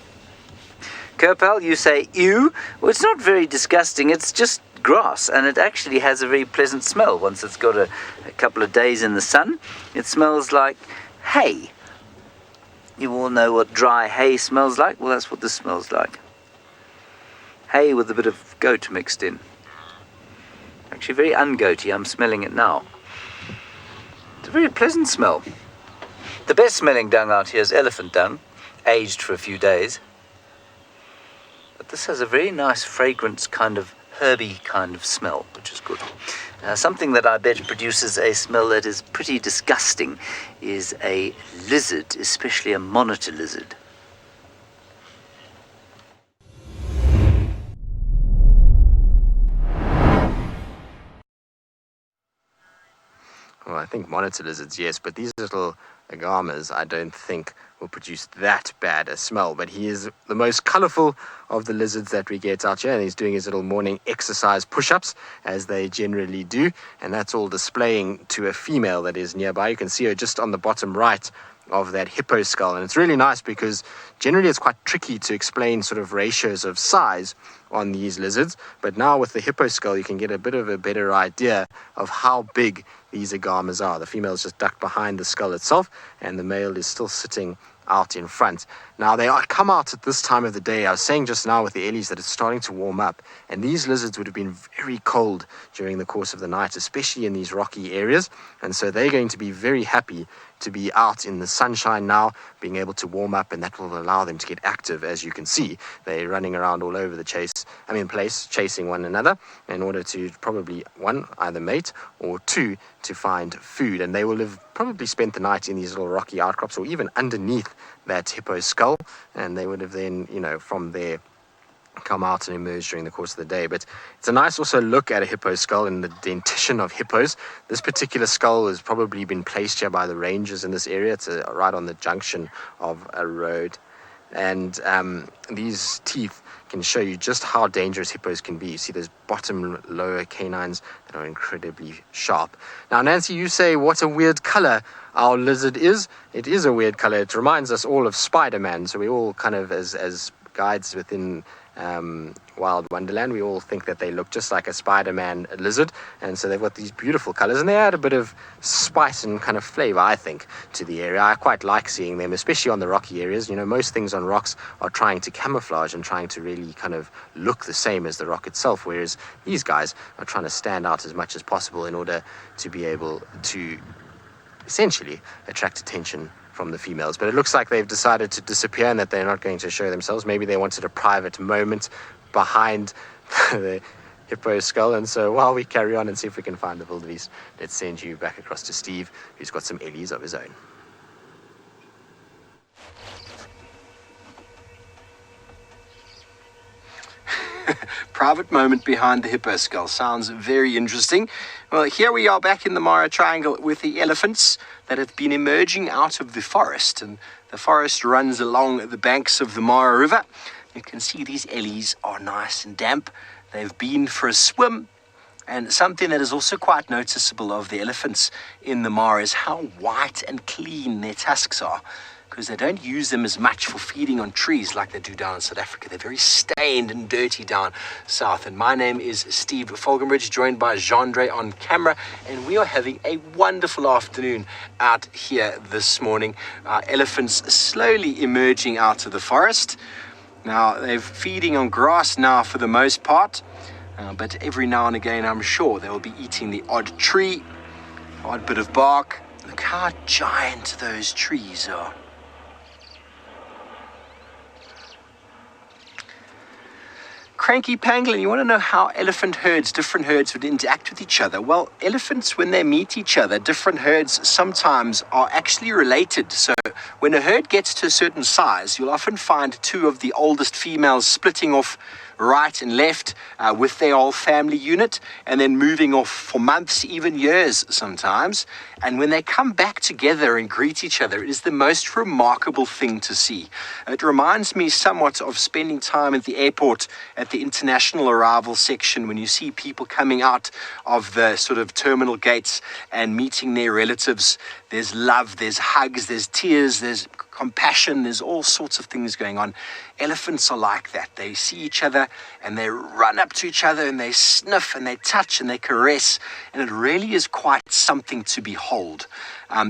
Kerpel, you say, ew? Well, it's not very disgusting, it's just grass, and it actually has a very pleasant smell once it's got a couple of days in the sun. It smells like hay. You all know what dry hay smells like? Well, that's what this smells like. Hay with a bit of goat mixed in. Actually very ungoaty, I'm smelling it now. It's a very pleasant smell. The best smelling dung out here is elephant dung, aged for a few days. But this has a very nice fragrance, kind of herby kind of smell, which is good. Something that I bet produces a smell that is pretty disgusting is a lizard, especially a monitor lizard. Well, I think monitor lizards, yes, but these little agamas, I don't think will produce that bad a smell. But he is the most colorful of the lizards that we get out here, and he's doing his little morning exercise push-ups, as they generally do, and that's all displaying to a female that is nearby. You can see her just on the bottom right of that hippo skull, and it's really nice because generally it's quite tricky to explain sort of ratios of size on these lizards, but now with the hippo skull you can get a bit of a better idea of how big these agamas are. The female is just ducked behind the skull itself, and the male is still sitting out in front. Now they come out at this time of the day. I was saying just now with the ellies that it's starting to warm up, and these lizards would have been very cold during the course of the night, especially in these rocky areas, and so they're going to be very happy to be out in the sunshine now, being able to warm up, and that will allow them to get active. As you can see, they're running around all over the place, chasing one another in order to probably, one, either mate, or two, to find food. And they will have probably spent the night in these little rocky outcrops or even underneath that hippo skull, and they would have then, from there come out and emerge during the course of the day. But it's a nice also look at a hippo skull and the dentition of hippos. This particular skull has probably been placed here by the rangers in this area. It's right on the junction of a road, and these teeth can show you just how dangerous hippos can be. You see those bottom lower canines that are incredibly sharp. Now, Nancy, you say what a weird color our lizard is. It is a weird color. It reminds us all of Spider-Man. So we all kind of, as guides within Wild Wonderland, we all think that they look just like a Spider-Man lizard, and so they've got these beautiful colors, and they add a bit of spice and kind of flavor, I think, to the area. I quite like seeing them, especially on the rocky areas. Most things on rocks are trying to camouflage and trying to really kind of look the same as the rock itself, whereas these guys are trying to stand out as much as possible in order to be able to essentially attract attention from the females. But it looks like they've decided to disappear and that they're not going to show themselves. Maybe they wanted a private moment behind the hippo skull. And so while we carry on and see if we can find the wildebeest, let's send you back across to Steve, who's got some ellies of his own. Private moment behind the hippo skull. Sounds very interesting. Well, here we are back in the Mara Triangle with the elephants that have been emerging out of the forest. And the forest runs along the banks of the Mara River. You can see these ellies are nice and damp. They've been for a swim. And something that is also quite noticeable of the elephants in the Mara is how white and clean their tusks are, because they don't use them as much for feeding on trees like they do down in South Africa. They're very stained and dirty down south. And my name is Steve Falconbridge, joined by Jandre on camera, and we are having a wonderful afternoon out here this morning. Our elephants slowly emerging out of the forest. Now, they're feeding on grass now for the most part, but every now and again, I'm sure they will be eating the odd tree, odd bit of bark. Look how giant those trees are. Cranky pangolin, you want to know how different herds would interact with each other? Well, elephants, when they meet each other, different herds sometimes are actually related. So when a herd gets to a certain size, you'll often find two of the oldest females splitting off right and left with their whole family unit, and then moving off for months, even years sometimes. And when they come back together and greet each other, it is the most remarkable thing to see. It reminds me somewhat of spending time at the airport at the international arrival section, when you see people coming out of the sort of terminal gates and meeting their relatives. There's love, there's hugs, there's tears, there's compassion, there's all sorts of things going on. Elephants are like that. They see each other and they run up to each other and they sniff and they touch and they caress, and it really is quite something to behold.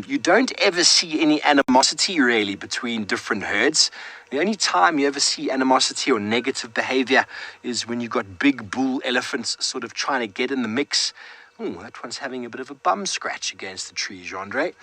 You don't ever see any animosity really between different herds. The only time you ever see animosity or negative behavior is when you've got big bull elephants sort of trying to get in the mix. That one's having a bit of a bum scratch against the tree, Jandre.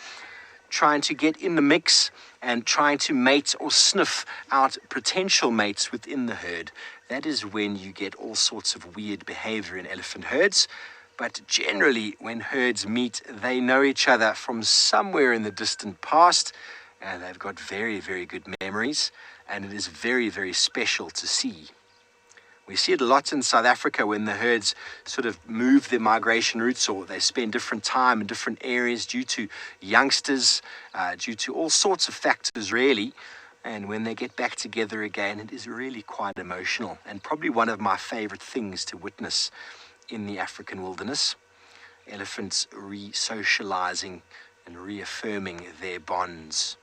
Trying to get in the mix and trying to mate or sniff out potential mates within the herd. That is when you get all sorts of weird behavior in elephant herds. But generally, when herds meet, they know each other from somewhere in the distant past, and they've got very, very good memories, and it is very, very special to see. We see it a lot in South Africa when the herds sort of move their migration routes, or they spend different time in different areas due to youngsters, due to all sorts of factors really. And when they get back together again, it is really quite emotional, and probably one of my favorite things to witness in the African wilderness. Elephants re-socializing and reaffirming their bonds.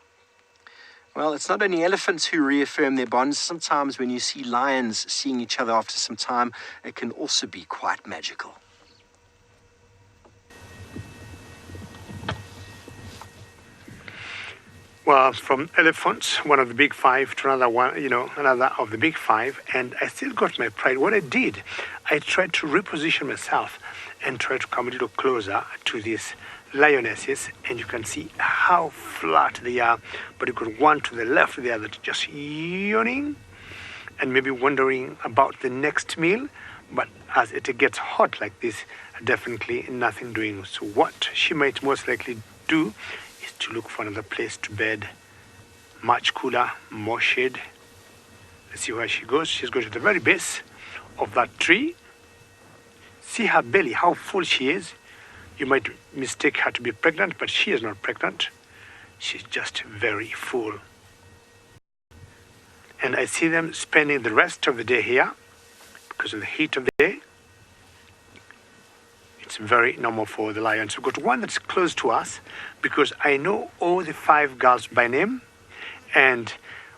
Well, it's not only elephants who reaffirm their bonds. Sometimes when you see lions seeing each other after some time, it can also be quite magical. Well, from elephants, one of the big five, to another one, another of the big five, and I still got my pride. What I did, I tried to reposition myself and try to come a little closer to these lionesses, and you can see how flat they are. But you got one to the left there that's just yawning and maybe wondering about the next meal. But as it gets hot like this, definitely nothing doing. So what she might most likely do is to look for another place to bed, much cooler, more shade. Let's see where she goes. She's going to the very base of that tree. See her belly, how full she is. You might mistake her to be pregnant, but she is not pregnant. She's just very full. And I see them spending the rest of the day here because of the heat of the day. It's very normal for the lions. We've got one that's close to us because I know all the 5 girls by name. And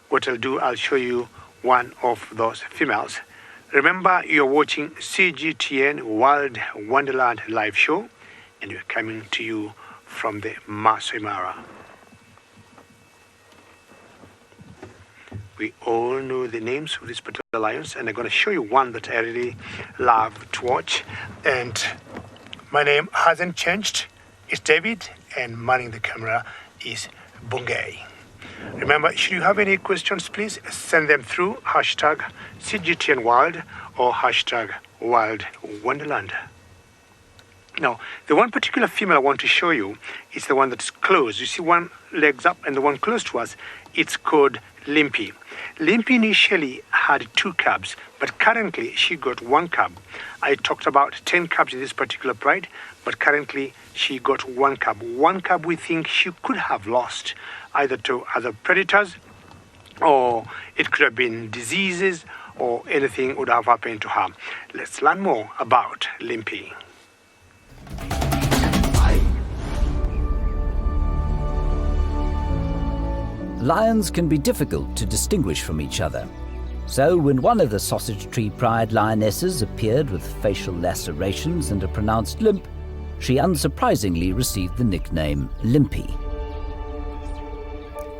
what I'll do, I'll show you one of those females. Remember, you're watching CGTN Wild Wonderland live show, and we're coming to you from the Masai Mara. We all know the names of these particular lions, and I'm going to show you one that I really love to watch. And my name hasn't changed. It's David, and manning the camera is Bungay. Remember, should you have any questions, please send them through hashtag CGTN Wild or hashtag Wild Wonderland. Now, the one particular female I want to show you is the one that's close. You see one legs up, and the one close to us, it's called Limpy. Limpy initially had 2 cubs, but currently she got 1 cub. I talked about 10 cubs in this particular pride, but currently she got 1 cub. 1 cub we think she could have lost either to other predators, or it could have been diseases, or anything would have happened to her. Let's learn more about Limpy. Lions can be difficult to distinguish from each other. So when one of the sausage tree pride lionesses appeared with facial lacerations and a pronounced limp, she unsurprisingly received the nickname Limpy.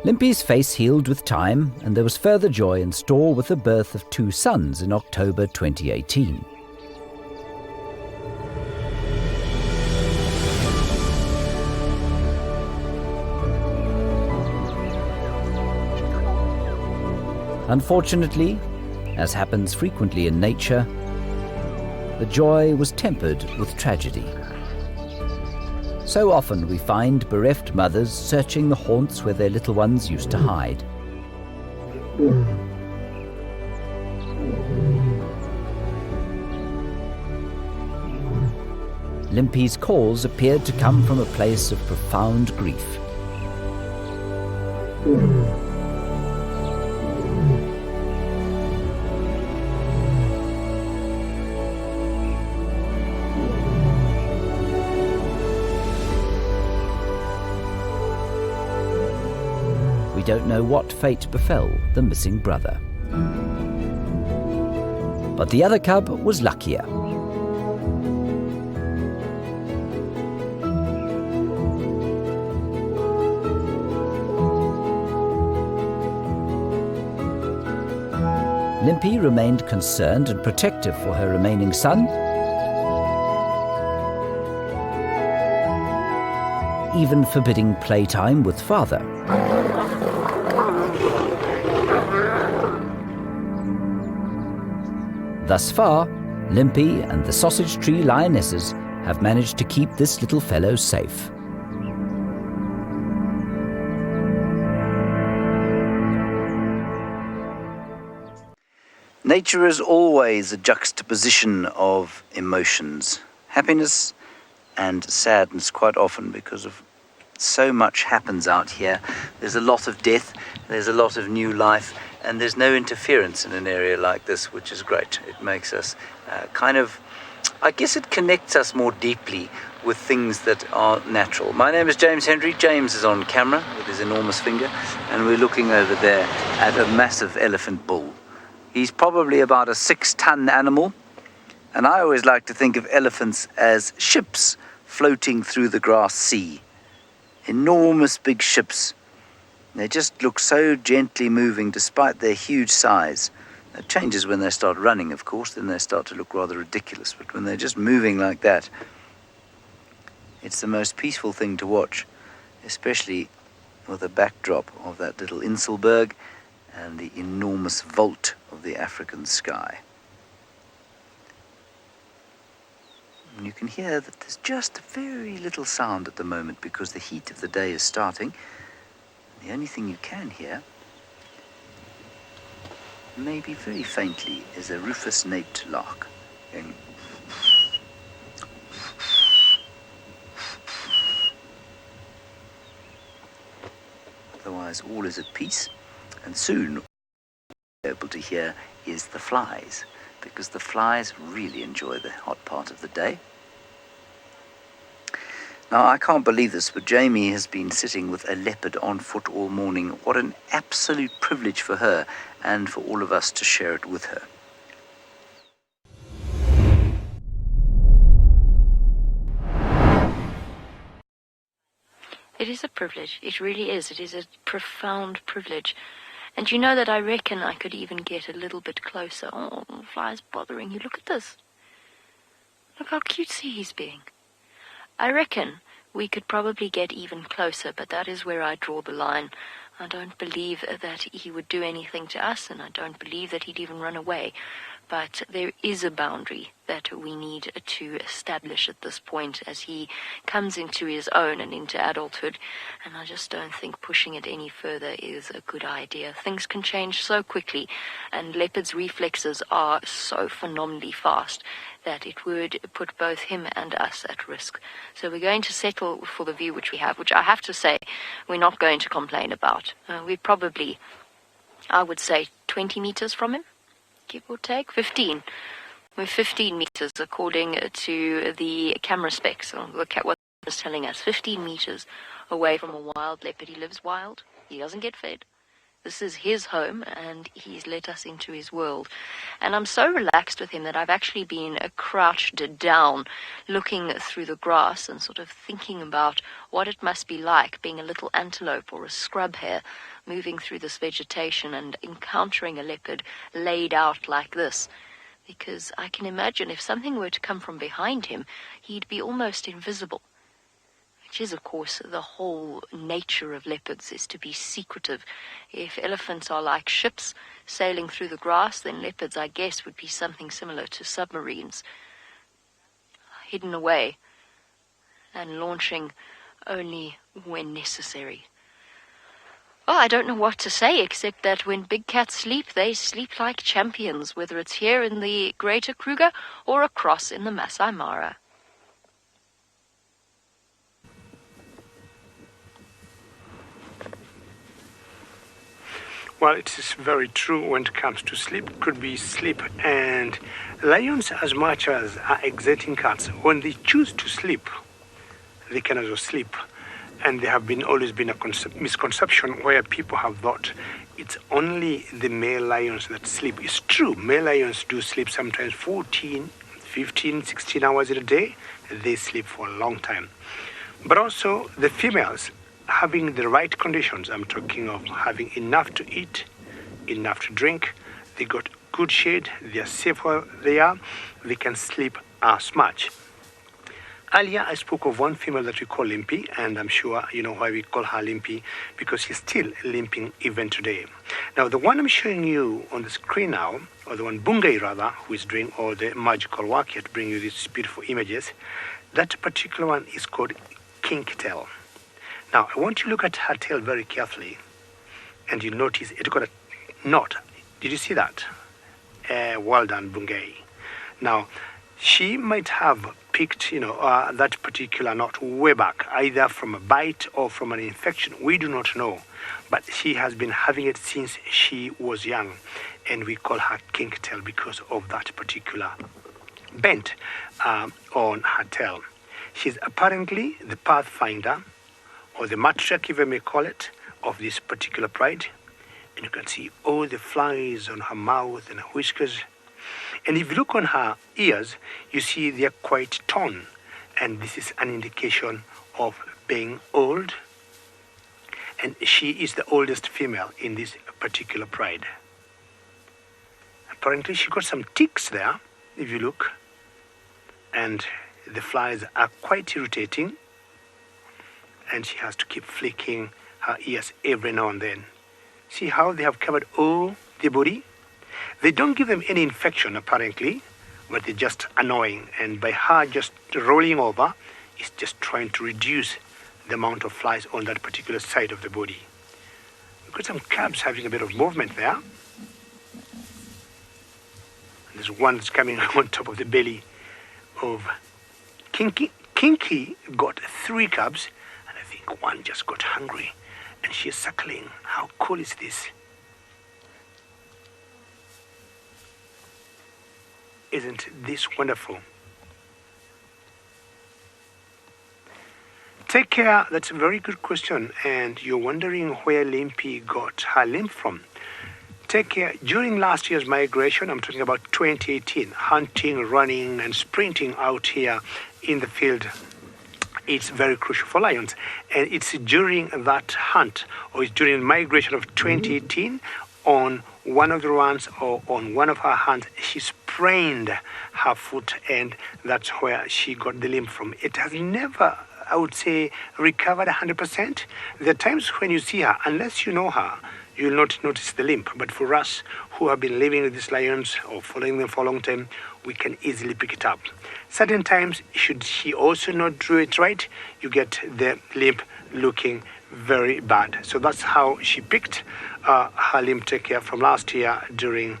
Limpy's face healed with time, and there was further joy in store with the birth of 2 sons in October 2018. Unfortunately, as happens frequently in nature, the joy was tempered with tragedy. So often we find bereft mothers searching the haunts where their little ones used to hide. Limpy's calls appeared to come from a place of profound grief. We don't know what fate befell the missing brother. But the other cub was luckier. Limpy remained concerned and protective for her remaining son, even forbidding playtime with father. Thus far, Limpy and the sausage tree lionesses have managed to keep this little fellow safe. Nature is always a juxtaposition of emotions, happiness and sadness quite often, because of so much happens out here. There's a lot of death, there's a lot of new life, and there's no interference in an area like this, which is great. It makes us I guess it connects us more deeply with things that are natural. My name is James Hendry. James is on camera with his enormous finger, and we're looking over there at a massive elephant bull. He's probably about a 6-ton animal, and I always like to think of elephants as ships floating through the grass sea. Enormous big ships. They just look so gently moving despite their huge size. It changes when they start running, of course, then they start to look rather ridiculous, but when they're just moving like that, it's the most peaceful thing to watch, especially with the backdrop of that little Inselberg and the enormous vault of the African sky. And you can hear that there's just very little sound at the moment because the heat of the day is starting. The only thing you can hear, maybe very faintly, is a rufous-naped lark going. Otherwise, all is at peace. And soon, what we'll be able to hear is the flies, because the flies really enjoy the hot part of the day. Now, I can't believe this, but Jamie has been sitting with a leopard on foot all morning. What an absolute privilege for her and for all of us to share it with her. It is a privilege. It really is. It is a profound privilege. And you know that I reckon I could even get a little bit closer. Oh, the fly's bothering you. Look at this. Look how cutesy he's being. I reckon we could probably get even closer, but that is where I draw the line. I don't believe that he would do anything to us, and I don't believe that he'd even run away. But there is a boundary that we need to establish at this point as he comes into his own and into adulthood. And I just don't think pushing it any further is a good idea. Things can change so quickly, and leopard's reflexes are so phenomenally fast that it would put both him and us at risk. So we're going to settle for the view which we have, which I have to say we're not going to complain about. We're probably, I would say, 20 meters from him. Give or take 15. We're 15 meters according to the camera specs. Look at what it's telling us. 15 meters away from a wild leopard. He lives wild. He doesn't get fed. This is his home, and he's let us into his world. And I'm so relaxed with him that I've actually been crouched down, looking through the grass and sort of thinking about what it must be like being a little antelope or a scrub hare, moving through this vegetation and encountering a leopard laid out like this. Because I can imagine if something were to come from behind him, he'd be almost invisible. Which is, of course, the whole nature of leopards, is to be secretive. If elephants are like ships sailing through the grass, then leopards, I guess, would be something similar to submarines, hidden away and launching only when necessary. Oh, I don't know what to say, except that when big cats sleep, they sleep like champions, whether it's here in the Greater Kruger or across in the Masai Mara. Well, it is very true when it comes to sleep. Could be sleep, and lions, as much as are exciting cats, when they choose to sleep, they can also sleep. And there have always been a misconception where people have thought it's only the male lions that sleep. It's true, male lions do sleep sometimes 14, 15, 16 hours in a day. They sleep for a long time. But also the females, having the right conditions, I'm talking of having enough to eat, enough to drink, they got good shade, they are safe where they are, they can sleep as much. Earlier, I spoke of one female that we call Limpy, and I'm sure you know why we call her Limpy, because she's still limping even today. Now, the one I'm showing you on the screen now, or the one Bungay rather, who is doing all the magical work here to bring you these beautiful images, that particular one is called Kinky Tail. Now, I want you to look at her tail very carefully, and you notice it got a knot. Did you see that? Well done, Bungay. Now, she might have picked, that particular knot way back, either from a bite or from an infection. We do not know, but she has been having it since she was young, and we call her kink tail because of that particular bent on her tail. She's apparently the pathfinder, or the matriarch, if I may call it, of this particular pride. And you can see all the flies on her mouth and her whiskers. And if you look on her ears, you see they are quite torn. And this is an indication of being old. And she is the oldest female in this particular pride. Apparently she got some ticks there, if you look. And the flies are quite irritating. And she has to keep flicking her ears every now and then. See how they have covered all the body? They don't give them any infection, apparently, but they're just annoying. And by her just rolling over, it's just trying to reduce the amount of flies on that particular side of the body. We've got some cubs having a bit of movement there. And there's one that's coming on top of the belly of Kinky. Kinky got 3 cubs, and I think one just got hungry, and she's suckling. How cool is this? Isn't this wonderful? Take care, that's a very good question, and you're wondering where Limpy got her limp from. Take care, during last year's migration, I'm talking about 2018, hunting, running, and sprinting out here in the field, it's very crucial for lions. And it's during that hunt, or it's during migration of 2018, on one of the runs or on one of her hunts, she sprained her foot, and that's where she got the limp from. It has never, I would say, recovered 100%. There are times when you see her, unless you know her, you will not notice the limp. But for us who have been living with these lions or following them for a long time, we can easily pick it up. Certain times, should she also not do it right, you get the limp looking very bad. So that's how she picked her limp take care from last year during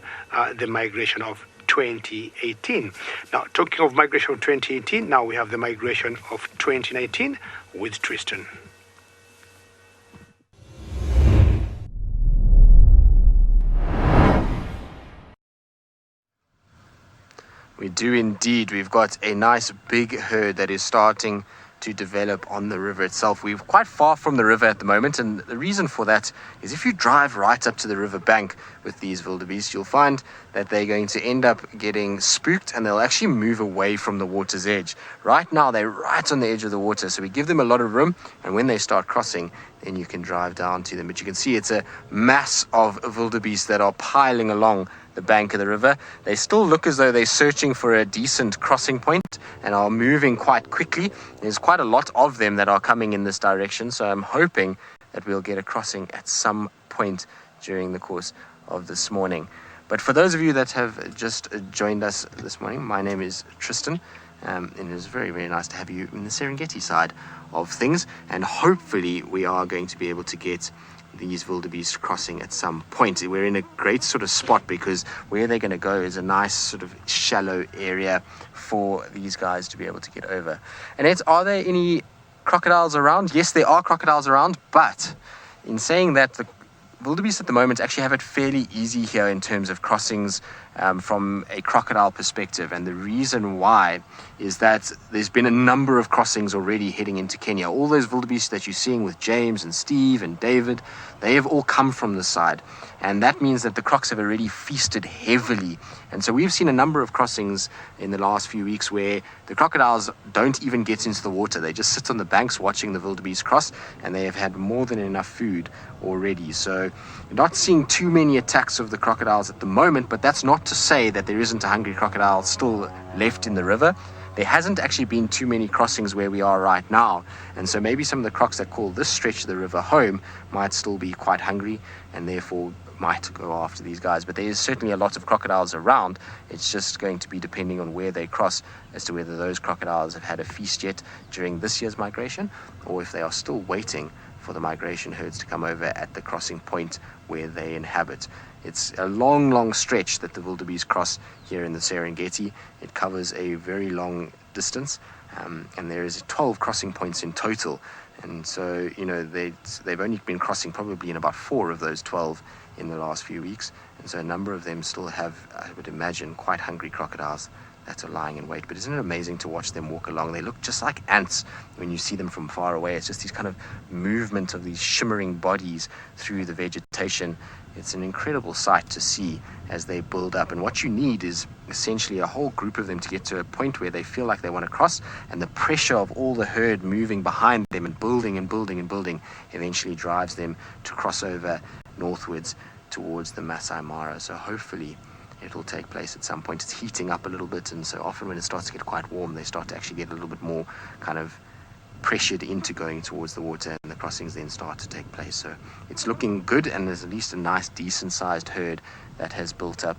the migration of 2018. Now, talking of migration of 2018, now we have the migration of 2019 with Tristan. We do indeed. We've got a nice big herd that is starting to develop on the river itself. We're quite far from the river at the moment, and the reason for that is if you drive right up to the river bank with these wildebeest, you'll find that they're going to end up getting spooked, and they'll actually move away from the water's edge. Right now, they're right on the edge of the water, so we give them a lot of room, and when they start crossing, then you can drive down to them. But you can see it's a mass of wildebeest that are piling along the bank of the river. They still look as though they're searching for a decent crossing point and are moving quite quickly. There's quite a lot of them that are coming in this direction, so I'm hoping that we'll get a crossing at some point during the course of this morning. But for those of you that have just joined us this morning, my name is Tristan, and it is very, very nice to have you in the Serengeti side of things, and hopefully we are going to be able to get these wildebeest crossing at some point. We're in a great sort of spot because where they're going to go is a nice sort of shallow area for these guys to be able to get over. And are there any crocodiles around? Yes, there are crocodiles around, but in saying that, the wildebeest at the moment actually have it fairly easy here in terms of crossings from a crocodile perspective. And the reason why is that there's been a number of crossings already heading into Kenya. All those wildebeest that you're seeing with James and Steve and David, they have all come from this side. And that means that the crocs have already feasted heavily. And so we've seen a number of crossings in the last few weeks where the crocodiles don't even get into the water. They just sit on the banks watching the wildebeest cross, and they have had more than enough food already. So we're not seeing too many attacks of the crocodiles at the moment, but that's not to say that there isn't a hungry crocodile still left in the river. There hasn't actually been too many crossings where we are right now, and so maybe some of the crocs that call this stretch of the river home might still be quite hungry and therefore might go after these guys. But there is certainly a lot of crocodiles around. It's just going to be depending on where they cross as to whether those crocodiles have had a feast yet during this year's migration, or if they are still waiting for the migration herds to come over at the crossing point where they inhabit. It's a long stretch that the wildebeest cross here in the Serengeti. It covers a very long distance, and there is 12 crossing points in total. And so, you know, they've only been crossing probably in about 4 of those 12 in the last few weeks. And so a number of them still have, I would imagine, quite hungry crocodiles that are lying in wait. But isn't it amazing to watch them walk along? They look just like ants when you see them from far away. It's just these kind of movement of these shimmering bodies through the vegetation. It's an incredible sight to see as they build up. And what you need is essentially a whole group of them to get to a point where they feel like they want to cross, and the pressure of all the herd moving behind them and building eventually drives them to cross over northwards towards the Masai Mara. So hopefully it will take place at some point. It's heating up a little bit, and so often when it starts to get quite warm, they start to actually get a little bit more kind of pressured into going towards the water, and the crossings then start to take place. So it's looking good, and there's at least a nice decent sized herd that has built up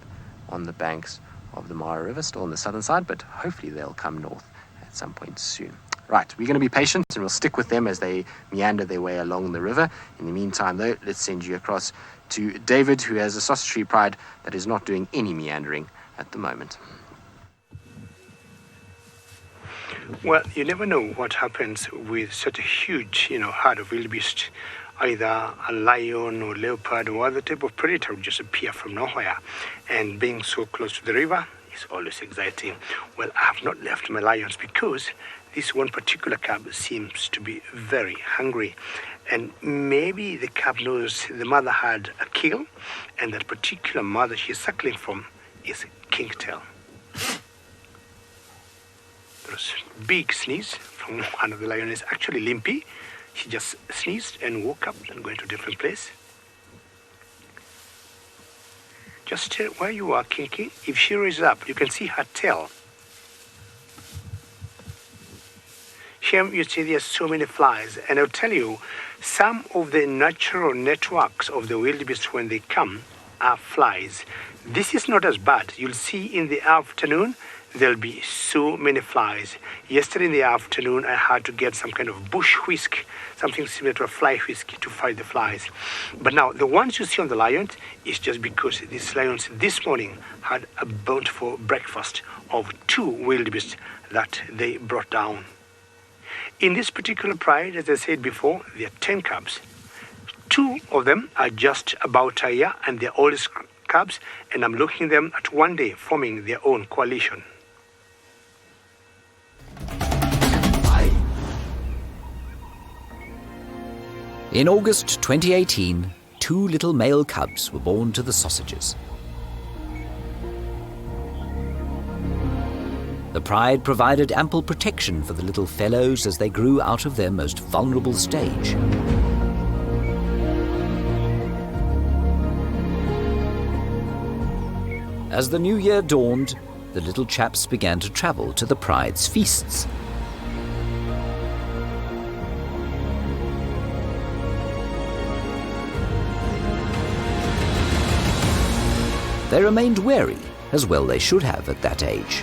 on the banks of the Mara River, still on the southern side, but hopefully they'll come north at some point soon. Right, we're going to be patient and we'll stick with them as they meander their way along the river. In the meantime though, let's send you across to David, who has a sausage tree pride that is not doing any meandering at the moment. Well, you never know what happens with such a huge, herd of wildebeest. Either a lion or leopard or other type of predator will just appear from nowhere. And being so close to the river is always exciting. Well, I have not left my lions because this one particular cub seems to be very hungry. And maybe the cub knows the mother had a kill, and that particular mother she's suckling from is kingtail. There's a big sneeze from one of the lioness, actually limpy. She just sneezed and woke up and went to a different place. Just where you are, Kinky, if she raises up, you can see her tail. Here you see there's so many flies, and I'll tell you, some of the natural networks of the wildebeest when they come are flies. This is not as bad. You'll see in the afternoon, there'll be so many flies. Yesterday in the afternoon, I had to get some kind of bush whisk, something similar to a fly whisk to fight the flies. But now, the ones you see on the lions is just because these lions this morning had a bountiful breakfast of 2 wildebeest that they brought down. In this particular pride, as I said before, there are 10 cubs. 2 of them are just about a year, and they're oldest cubs, and I'm looking at them at one day forming their own coalition. In August 2018, 2 little male cubs were born to the sausages. The pride provided ample protection for the little fellows as they grew out of their most vulnerable stage. As the new year dawned, the little chaps began to travel to the pride's feasts. They remained wary, as well they should have at that age.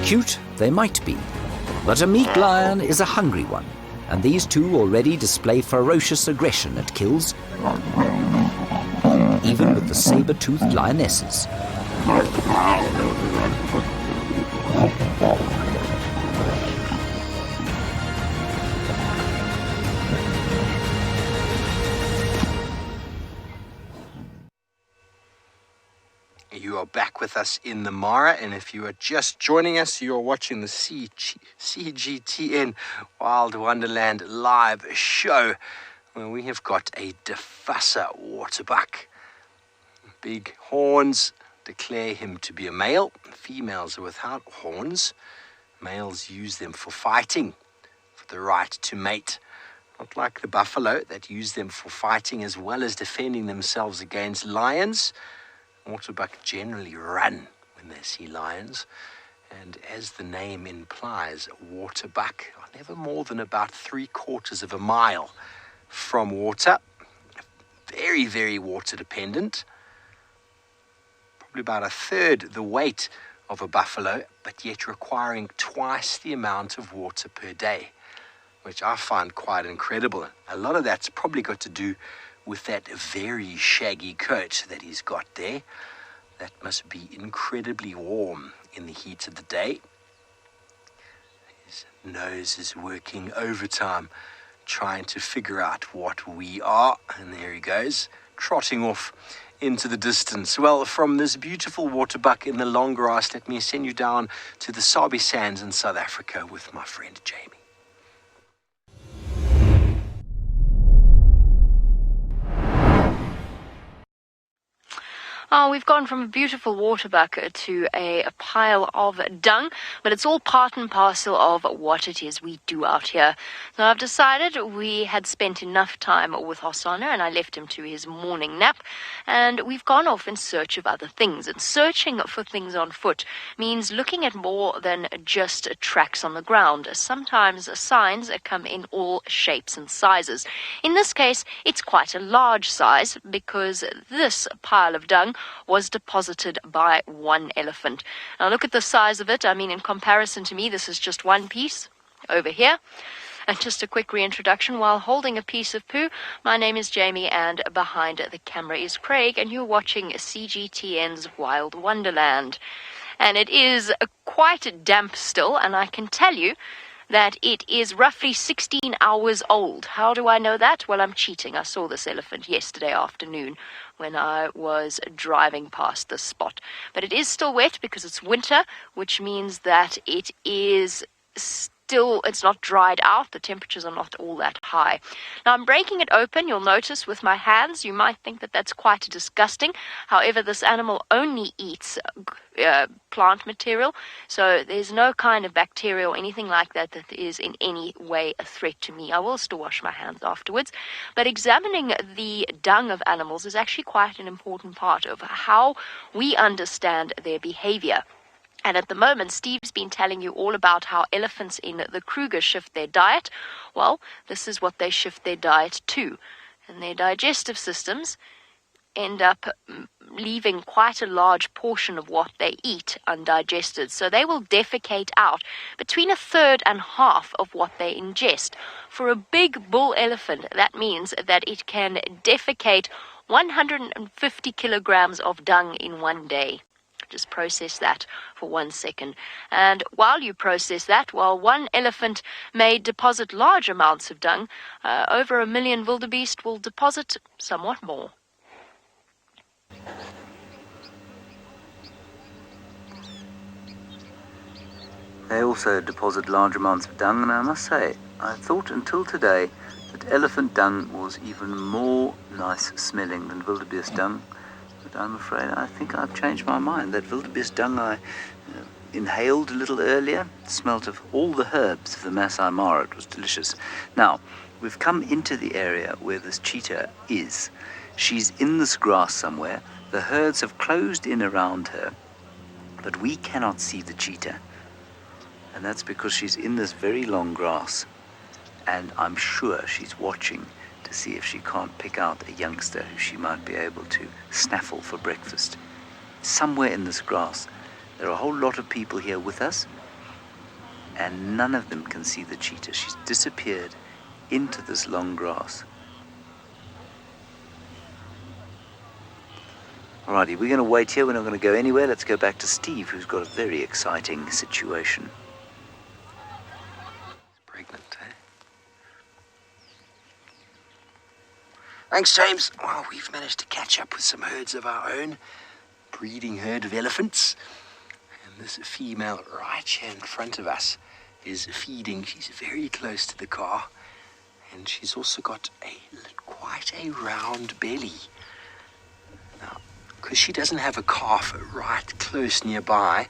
Cute they might be, but a meek lion is a hungry one, and these 2 already display ferocious aggression at kills, even with the saber-toothed lionesses. You are back with us in the Mara, and if you are just joining us, you are watching the CGTN Wild Wonderland live show, where we have got a Defasser waterbuck. Big horns declare him to be a male. Females are without horns. Males use them for fighting, for the right to mate. Not like the buffalo that use them for fighting as well as defending themselves against lions. Waterbuck generally run when they see lions, and as the name implies, waterbuck are never more than about 3/4 of a mile from water. Very, very water dependent. Probably about 1/3 the weight of a buffalo, but yet requiring twice the amount of water per day, which I find quite incredible. A lot of that's probably got to do with that very shaggy coat that he's got there. That must be incredibly warm in the heat of the day. His nose is working overtime, trying to figure out what we are. And there he goes, trotting off into the distance. Well, from this beautiful waterbuck in the long grass, let me send you down to the Sabi Sands in South Africa with my friend Jamie. Oh, we've gone from a beautiful waterbuck to a pile of dung, but it's all part and parcel of what it is we do out here. So I've decided we had spent enough time with Hosanna, and I left him to his morning nap, and we've gone off in search of other things. And searching for things on foot means looking at more than just tracks on the ground. Sometimes signs come in all shapes and sizes. In this case, it's quite a large size because this pile of dung was deposited by one elephant. Now look at the size of it. I mean, in comparison to me, this is just one piece over here. And just a quick reintroduction while holding a piece of poo. My name is Jamie, and behind the camera is Craig, and you're watching CGTN's Wild Wonderland. And it is quite damp still, and I can tell you that it is roughly 16 hours old. How do I know that? Well, I'm cheating. I saw this elephant yesterday afternoon when I was driving past this spot. But it is still wet because it's winter, which means that it is it's not dried out. The temperatures are not all that high. Now I'm breaking it open, you'll notice, with my hands. You might think that that's quite disgusting. However, this animal only eats plant material, so there's no kind of bacteria or anything like that that is in any way a threat to me. I will still wash my hands afterwards, but examining the dung of animals is actually quite an important part of how we understand their behavior. And at the moment, Steve's been telling you all about how elephants in the Kruger shift their diet. Well, this is what they shift their diet to. And their digestive systems end up leaving quite a large portion of what they eat undigested. So they will defecate out between 1/3 and 1/2 of what they ingest. For a big bull elephant, that means that it can defecate 150 kilograms of dung in one day. Just process that for 1 second. And while you process that, while one elephant may deposit large amounts of dung, over 1 million wildebeest will deposit somewhat more. They also deposit large amounts of dung, and I must say, I thought until today that elephant dung was even more nice smelling than wildebeest dung. But I'm afraid I think I've changed my mind. That wildebeest dung I inhaled a little earlier smelt of all the herbs of the Masai Mara. It was delicious. Now, we've come into the area where this cheetah is. She's in this grass somewhere. The herds have closed in around her, but we cannot see the cheetah. And that's because she's in this very long grass. And I'm sure she's watching to see if she can't pick out a youngster who she might be able to snaffle for breakfast. Somewhere in this grass, there are a whole lot of people here with us, and none of them can see the cheetah. She's disappeared into this long grass. Alrighty, we're going to wait here. We're not going to go anywhere. Let's go back to Steve, who's got a very exciting situation. Pregnant, eh? Thanks, James. Well, we've managed to catch up with some herds of our own. breeding herd of elephants. And this female right here in front of us is feeding. She's very close to the car. And she's also got quite a round belly. Now, because she doesn't have a calf right close nearby,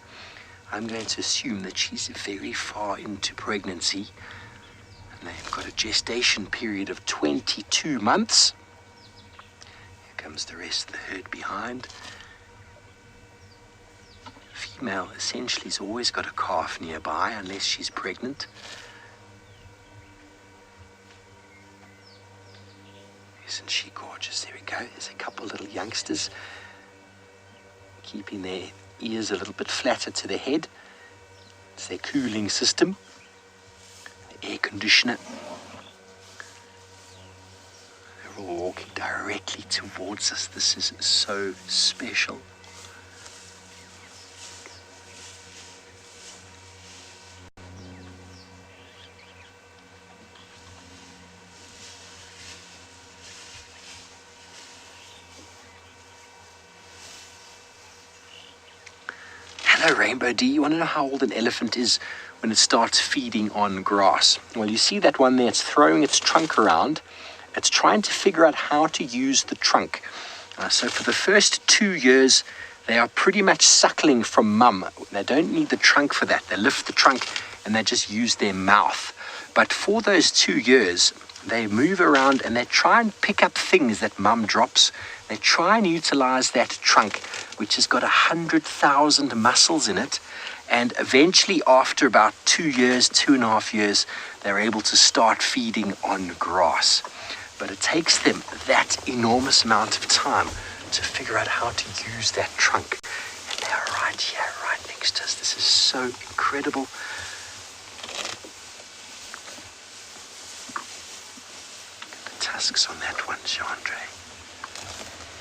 I'm going to assume that she's very far into pregnancy. And they've got a gestation period of 22 months. Here comes the rest of the herd behind. Female essentially has always got a calf nearby unless she's pregnant. Isn't she gorgeous? There we go. There's a couple little youngsters keeping their ears a little bit flatter to their head. It's their cooling system, the air conditioner. They're all walking directly towards us. This is so special. Hello, Rainbow D. You want to know how old an elephant is when it starts feeding on grass? Well, you see that one there, it's throwing its trunk around. It's trying to figure out how to use the trunk. So for the first 2 years, they are pretty much suckling from mum. They don't need the trunk for that. They lift the trunk and they just use their mouth. But for those 2 years, they move around and they try and pick up things that mum drops. They try and utilize that trunk, which has got 100,000 muscles in it. And eventually, after about 2 years, 2.5 years, they're able to start feeding on grass. But it takes them that enormous amount of time to figure out how to use that trunk. And they're right here, right next to us. This is so incredible. Look at the tusks on that one, Chandra.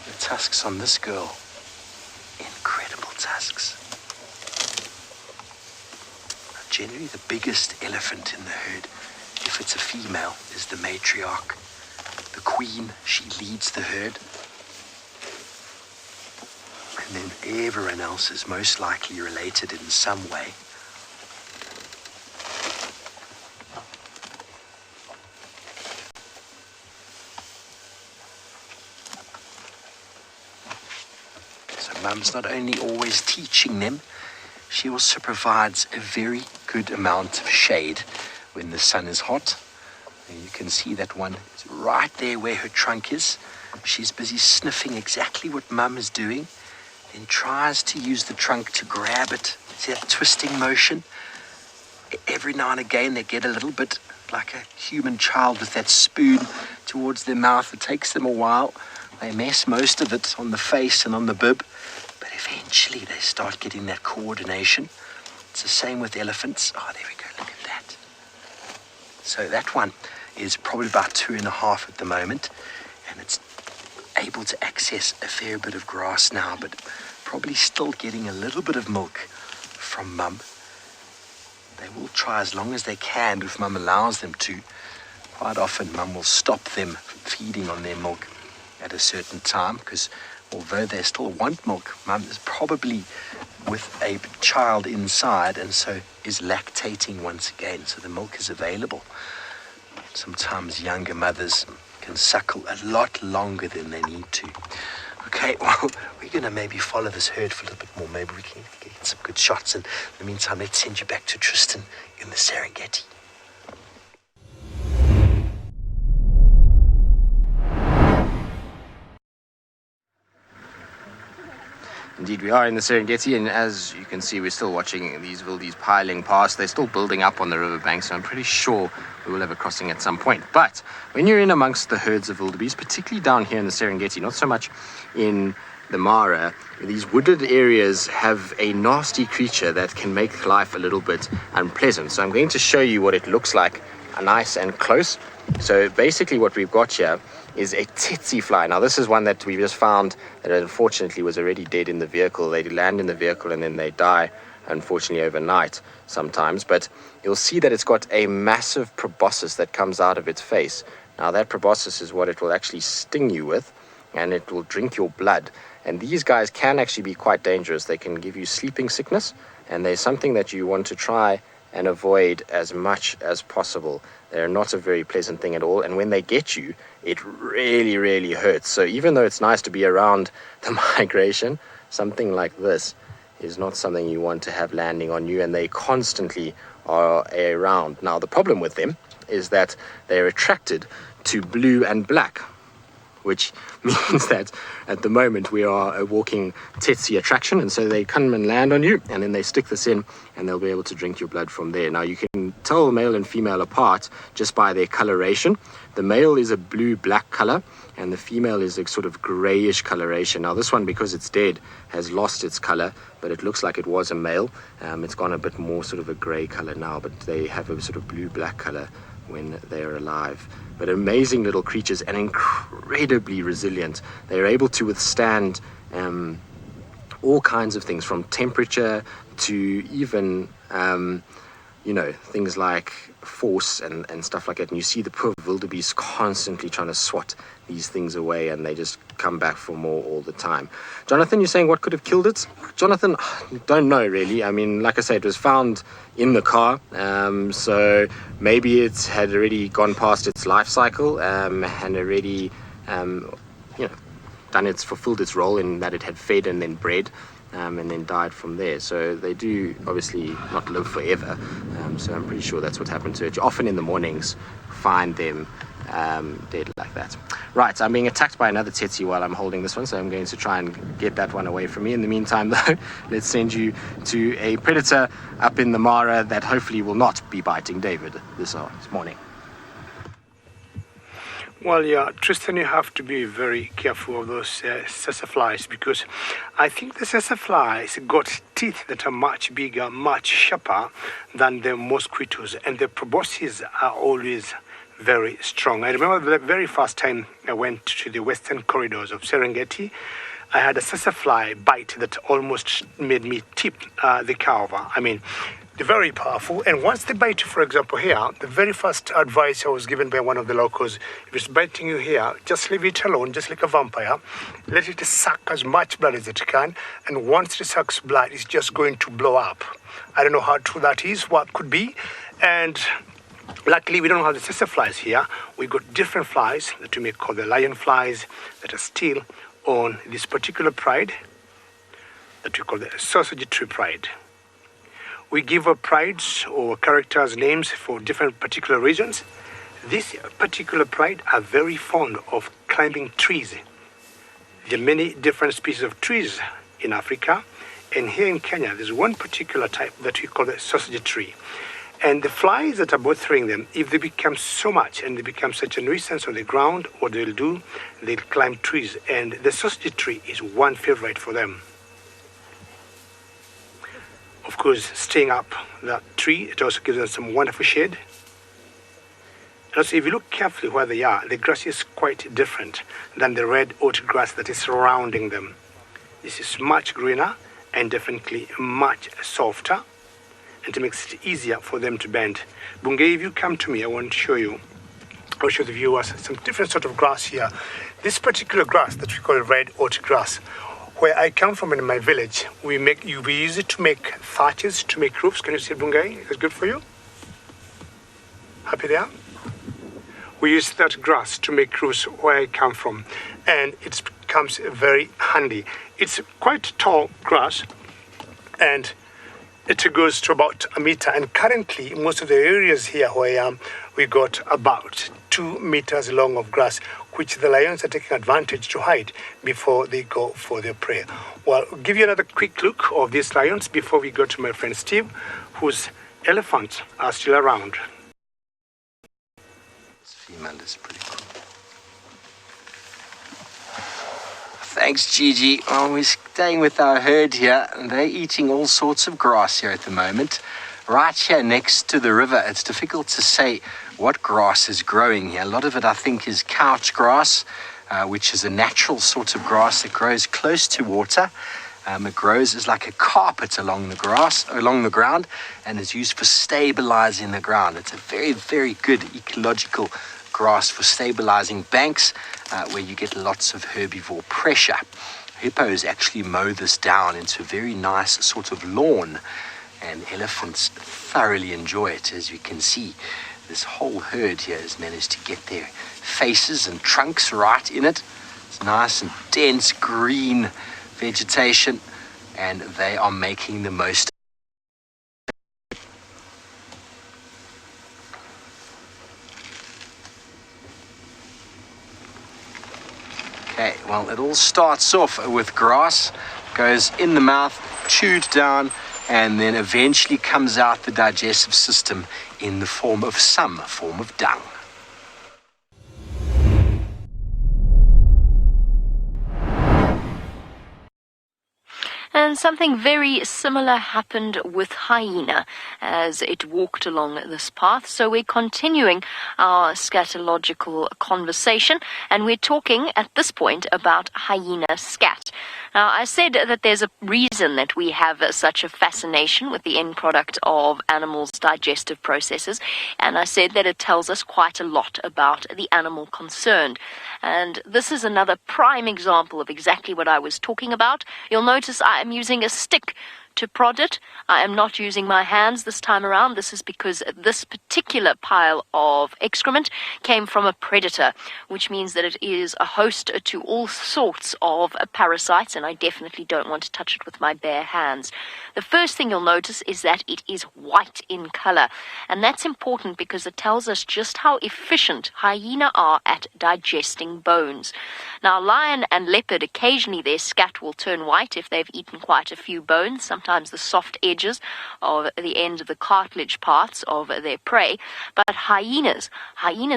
The tusks on this girl. Incredible tusks. Generally, the biggest elephant in the herd, if it's a female, is the matriarch. The queen, she leads the herd. And then everyone else is most likely related in some way. So mum's not only always teaching them, she also provides a very good amount of shade when the sun is hot. And you can see that one is right there where her trunk is. She's busy sniffing exactly what mum is doing, then tries to use the trunk to grab it. See that twisting motion? Every now and again they get a little bit like a human child with that spoon towards their mouth. It takes them a while. They mess most of it on the face and on the bib. But eventually they start getting that coordination. It's the same with elephants. Oh, there we go. Look at that. So that one is probably about 2.5 at the moment. And it's able to access a fair bit of grass now, but probably still getting a little bit of milk from mum. They will try as long as they can if mum allows them to. Quite often mum will stop them feeding on their milk at a certain time, because although they still want milk, mum is probably with a child inside and so is lactating once again, so the milk is available. Sometimes younger mothers can suckle a lot longer than they need to. Okay, well, we're going to maybe follow this herd for a little bit more. Maybe we can get some good shots, and in the meantime, let's send you back to Tristan in the Serengeti. Indeed, we are in the Serengeti, and as you can see, we're still watching these wildebeest piling past. They're still building up on the riverbank, so I'm pretty sure we will have a crossing at some point. But when you're in amongst the herds of wildebeest, particularly down here in the Serengeti, not so much in the Mara, these wooded areas have a nasty creature that can make life a little bit unpleasant. So I'm going to show you what it looks like nice and close. So basically what we've got here is a tsetse fly. Now this is one that we just found that unfortunately was already dead in the vehicle. They land in the vehicle and then they die, unfortunately, overnight sometimes. But you'll see that it's got a massive proboscis that comes out of its face. Now that proboscis is what it will actually sting you with, and it will drink your blood. And these guys can actually be quite dangerous. They can give you sleeping sickness, and they're something that you want to try and avoid as much as possible. They're not a very pleasant thing at all, and when they get you, it really, really hurts. So even though it's nice to be around the migration, something like this is not something you want to have landing on you, and they constantly are around. Now, the problem with them is that they're attracted to blue and black, which means that at the moment we are a walking tsetse attraction, and so they come and land on you, and then they stick this in, and they'll be able to drink your blood from there. Now, you can tell male and female apart just by their coloration. The male is a blue-black color, and the female is a sort of grayish coloration. Now, this one, because it's dead, has lost its color, but it looks like it was a male. It's gone a bit more sort of a gray color now, but they have a sort of blue-black color when they're alive. But amazing little creatures and incredibly resilient. They're able to withstand all kinds of things, from temperature to even things like force and stuff like that. And you see the poor wildebeest constantly trying to swat these things away, and they just come back for more all the time. Jonathan, you're saying what could have killed it? Jonathan, don't know really. I mean, like I say, it was found in the car, so maybe it had already gone past its life cycle and already fulfilled its role in that it had fed and then bred, and then died from there. So they do obviously not live forever, so I'm pretty sure that's what happened to it. You often in the mornings find them dead like that. Right, I'm being attacked by another tsetse while I'm holding this one, so I'm going to try and get that one away from me. In the meantime, though, let's send you to a predator up in the Mara that hopefully will not be biting David this morning. Well, yeah, Tristan, you have to be very careful of those sassaflies, because I think the sassaflies got teeth that are much bigger, much sharper than the mosquitoes, and the proboscis are always very strong. I remember the very first time I went to the western corridors of Serengeti, I had a sassafly bite that almost made me tip the car over. I mean, they're very powerful, and once they bite you, for example here, the very first advice I was given by one of the locals, if it's biting you here, just leave it alone, just like a vampire. Let it suck as much blood as it can, and once it sucks blood, it's just going to blow up. I don't know how true that is, what could be, and luckily we don't have the sassaflies here. We got different flies that we may call the lion flies that are still on this particular pride that we call the sausage tree pride. We give our prides or characters names for different particular reasons. This particular pride are very fond of climbing trees. There are many different species of trees in Africa, and here in Kenya there's one particular type that we call the sausage tree. And the flies that are bothering them, if they become so much and they become such a nuisance on the ground, what they'll do, they'll climb trees. And the sausage tree is one favorite for them. Of course, staying up that tree, it also gives them some wonderful shade. And also, if you look carefully where they are, the grass is quite different than the red oat grass that is surrounding them. This is much greener and definitely much softer, and it makes it easier for them to bend. Bungei, if you come to me, I want to show you, I'll show the viewers some different sort of grass here. This particular grass that we call red oat grass, where I come from in my village, we use it to make thatches, to make roofs. Can you see, Bungei? It's good for you? Happy there? We use that grass to make roofs where I come from, and it becomes very handy. It's quite tall grass, and it goes to about a meter, and currently most of the areas here where I am, we got about 2 meters long of grass, which the lions are taking advantage to hide before they go for their prey. Well, I'll give you another quick look of these lions before we go to my friend Steve, whose elephants are still around. This female is pretty cool. Thanks, Gigi. Well, we're staying with our herd here, and they're eating all sorts of grass here at the moment. Right here next to the river, it's difficult to say what grass is growing here. A lot of it, I think, is couch grass, which is a natural sort of grass that grows close to water. It grows as like a carpet along the ground, and is used for stabilizing the ground. It's a very, very good ecological grass for stabilizing banks where you get lots of herbivore pressure. hippos actually mow this down into a very nice sort of lawn, and elephants thoroughly enjoy it. As you can see, this whole herd here has managed to get their faces and trunks right in it. It's nice and dense green vegetation, and they are making the most. Okay, well, it all starts off with grass, goes in the mouth, chewed down, and then eventually comes out the digestive system in the form of some form of dung. And something very similar happened with hyena as it walked along this path. So we're continuing our scatological conversation, and we're talking at this point about hyena scat. Now, I said that there's a reason that we have such a fascination with the end product of animals' digestive processes, and I said that it tells us quite a lot about the animal concerned. And this is another prime example of exactly what I was talking about. You'll notice I am using a stick to prod it. I am not using my hands this time around. This is because this particular pile of excrement came from a predator, which means that it is a host to all sorts of parasites, and I definitely don't want to touch it with my bare hands. The first thing you'll notice is that it is white in color, and that's important because it tells us just how efficient hyena are at digesting bones. Now, lion and leopard, occasionally their scat will turn white if they've eaten quite a few bones, sometimes the soft edges of the end of the cartilage parts of their prey. But hyenas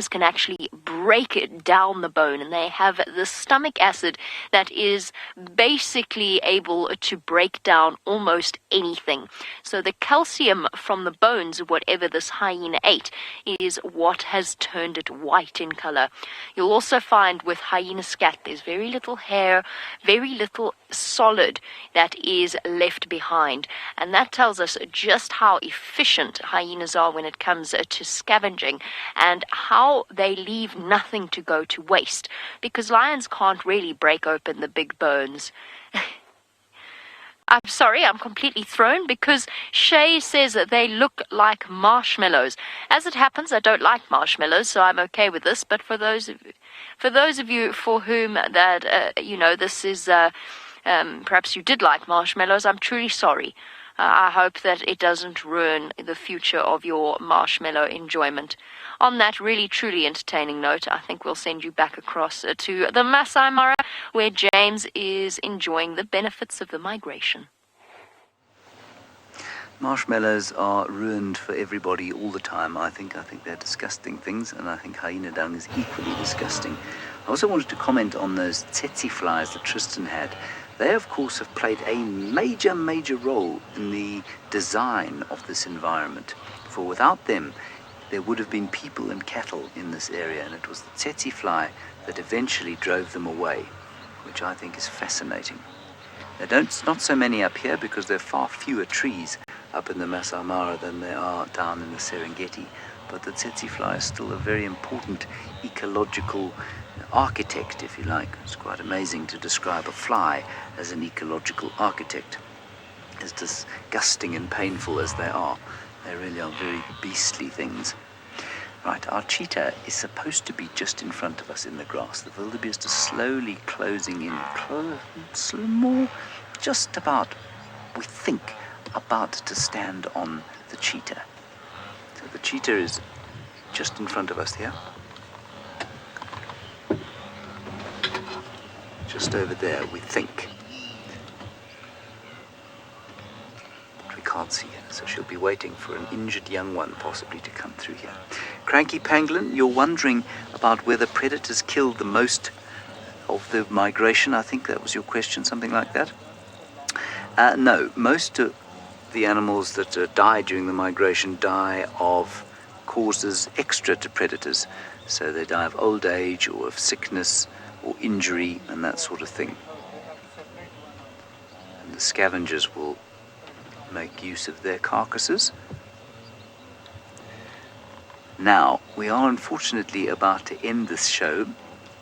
can actually break it down the bone, and they have the stomach acid that is basically able to break down almost anything. So the calcium from the bones of whatever this hyena ate is what has turned it white in color. You'll also find with hyena scat there's very little hair, very little solid that is left behind, and that tells us just how efficient hyenas are when it comes to scavenging and how they leave nothing to go to waste, because lions can't really break open the big bones. I'm sorry, I'm completely thrown because Shay says that they look like marshmallows. As it happens, I don't like marshmallows, so I'm okay with this. But for those of you for whom that this is perhaps you did like marshmallows, I'm truly sorry. I hope that it doesn't ruin the future of your marshmallow enjoyment. On that really, truly entertaining note, I think we'll send you back across to the Masai Mara, where James is enjoying the benefits of the migration. Marshmallows are ruined for everybody all the time. I think they're disgusting things, and I think hyena dung is equally disgusting. I also wanted to comment on those tsetse flies that Tristan had. They, of course, have played a major role in the design of this environment. For without them, there would have been people and cattle in this area, and it was the tsetse fly that eventually drove them away, which I think is fascinating. Not so many up here because there are far fewer trees up in the Masai Mara than there are down in the Serengeti, but the tsetse fly is still a very important ecological architect, if you like. It's quite amazing to describe a fly as an ecological architect. As disgusting and painful as they are, they really are very beastly things. Right, our cheetah is supposed to be just in front of us in the grass. The wildebeest is slowly closing in, more, just about, we think, about to stand on the cheetah. So the cheetah is just in front of us here. Just over there, we think. But we can't see her, so she'll be waiting for an injured young one possibly to come through here. Cranky Pangolin, you're wondering about whether predators killed the most of the migration. I think that was your question, something like that. No, most of the animals that die during the migration die of causes extra to predators. So they die of old age or of sickness or injury and that sort of thing. And the scavengers will make use of their carcasses. Now, we are unfortunately about to end this show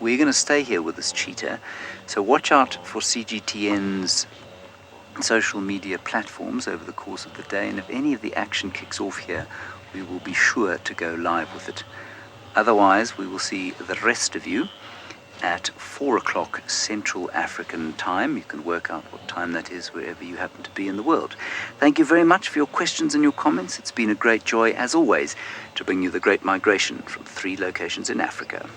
we're going to stay here with this cheetah. So watch out for CGTN's social media platforms over the course of the day, and if any of the action kicks off here, we will be sure to go live with it. Otherwise, we will see the rest of you at 4 o'clock Central African time. You can work out what time that is wherever you happen to be in the world. Thank you very much for your questions and your comments. It's been a great joy, as always, to bring you the Great Migration from 3 locations in Africa.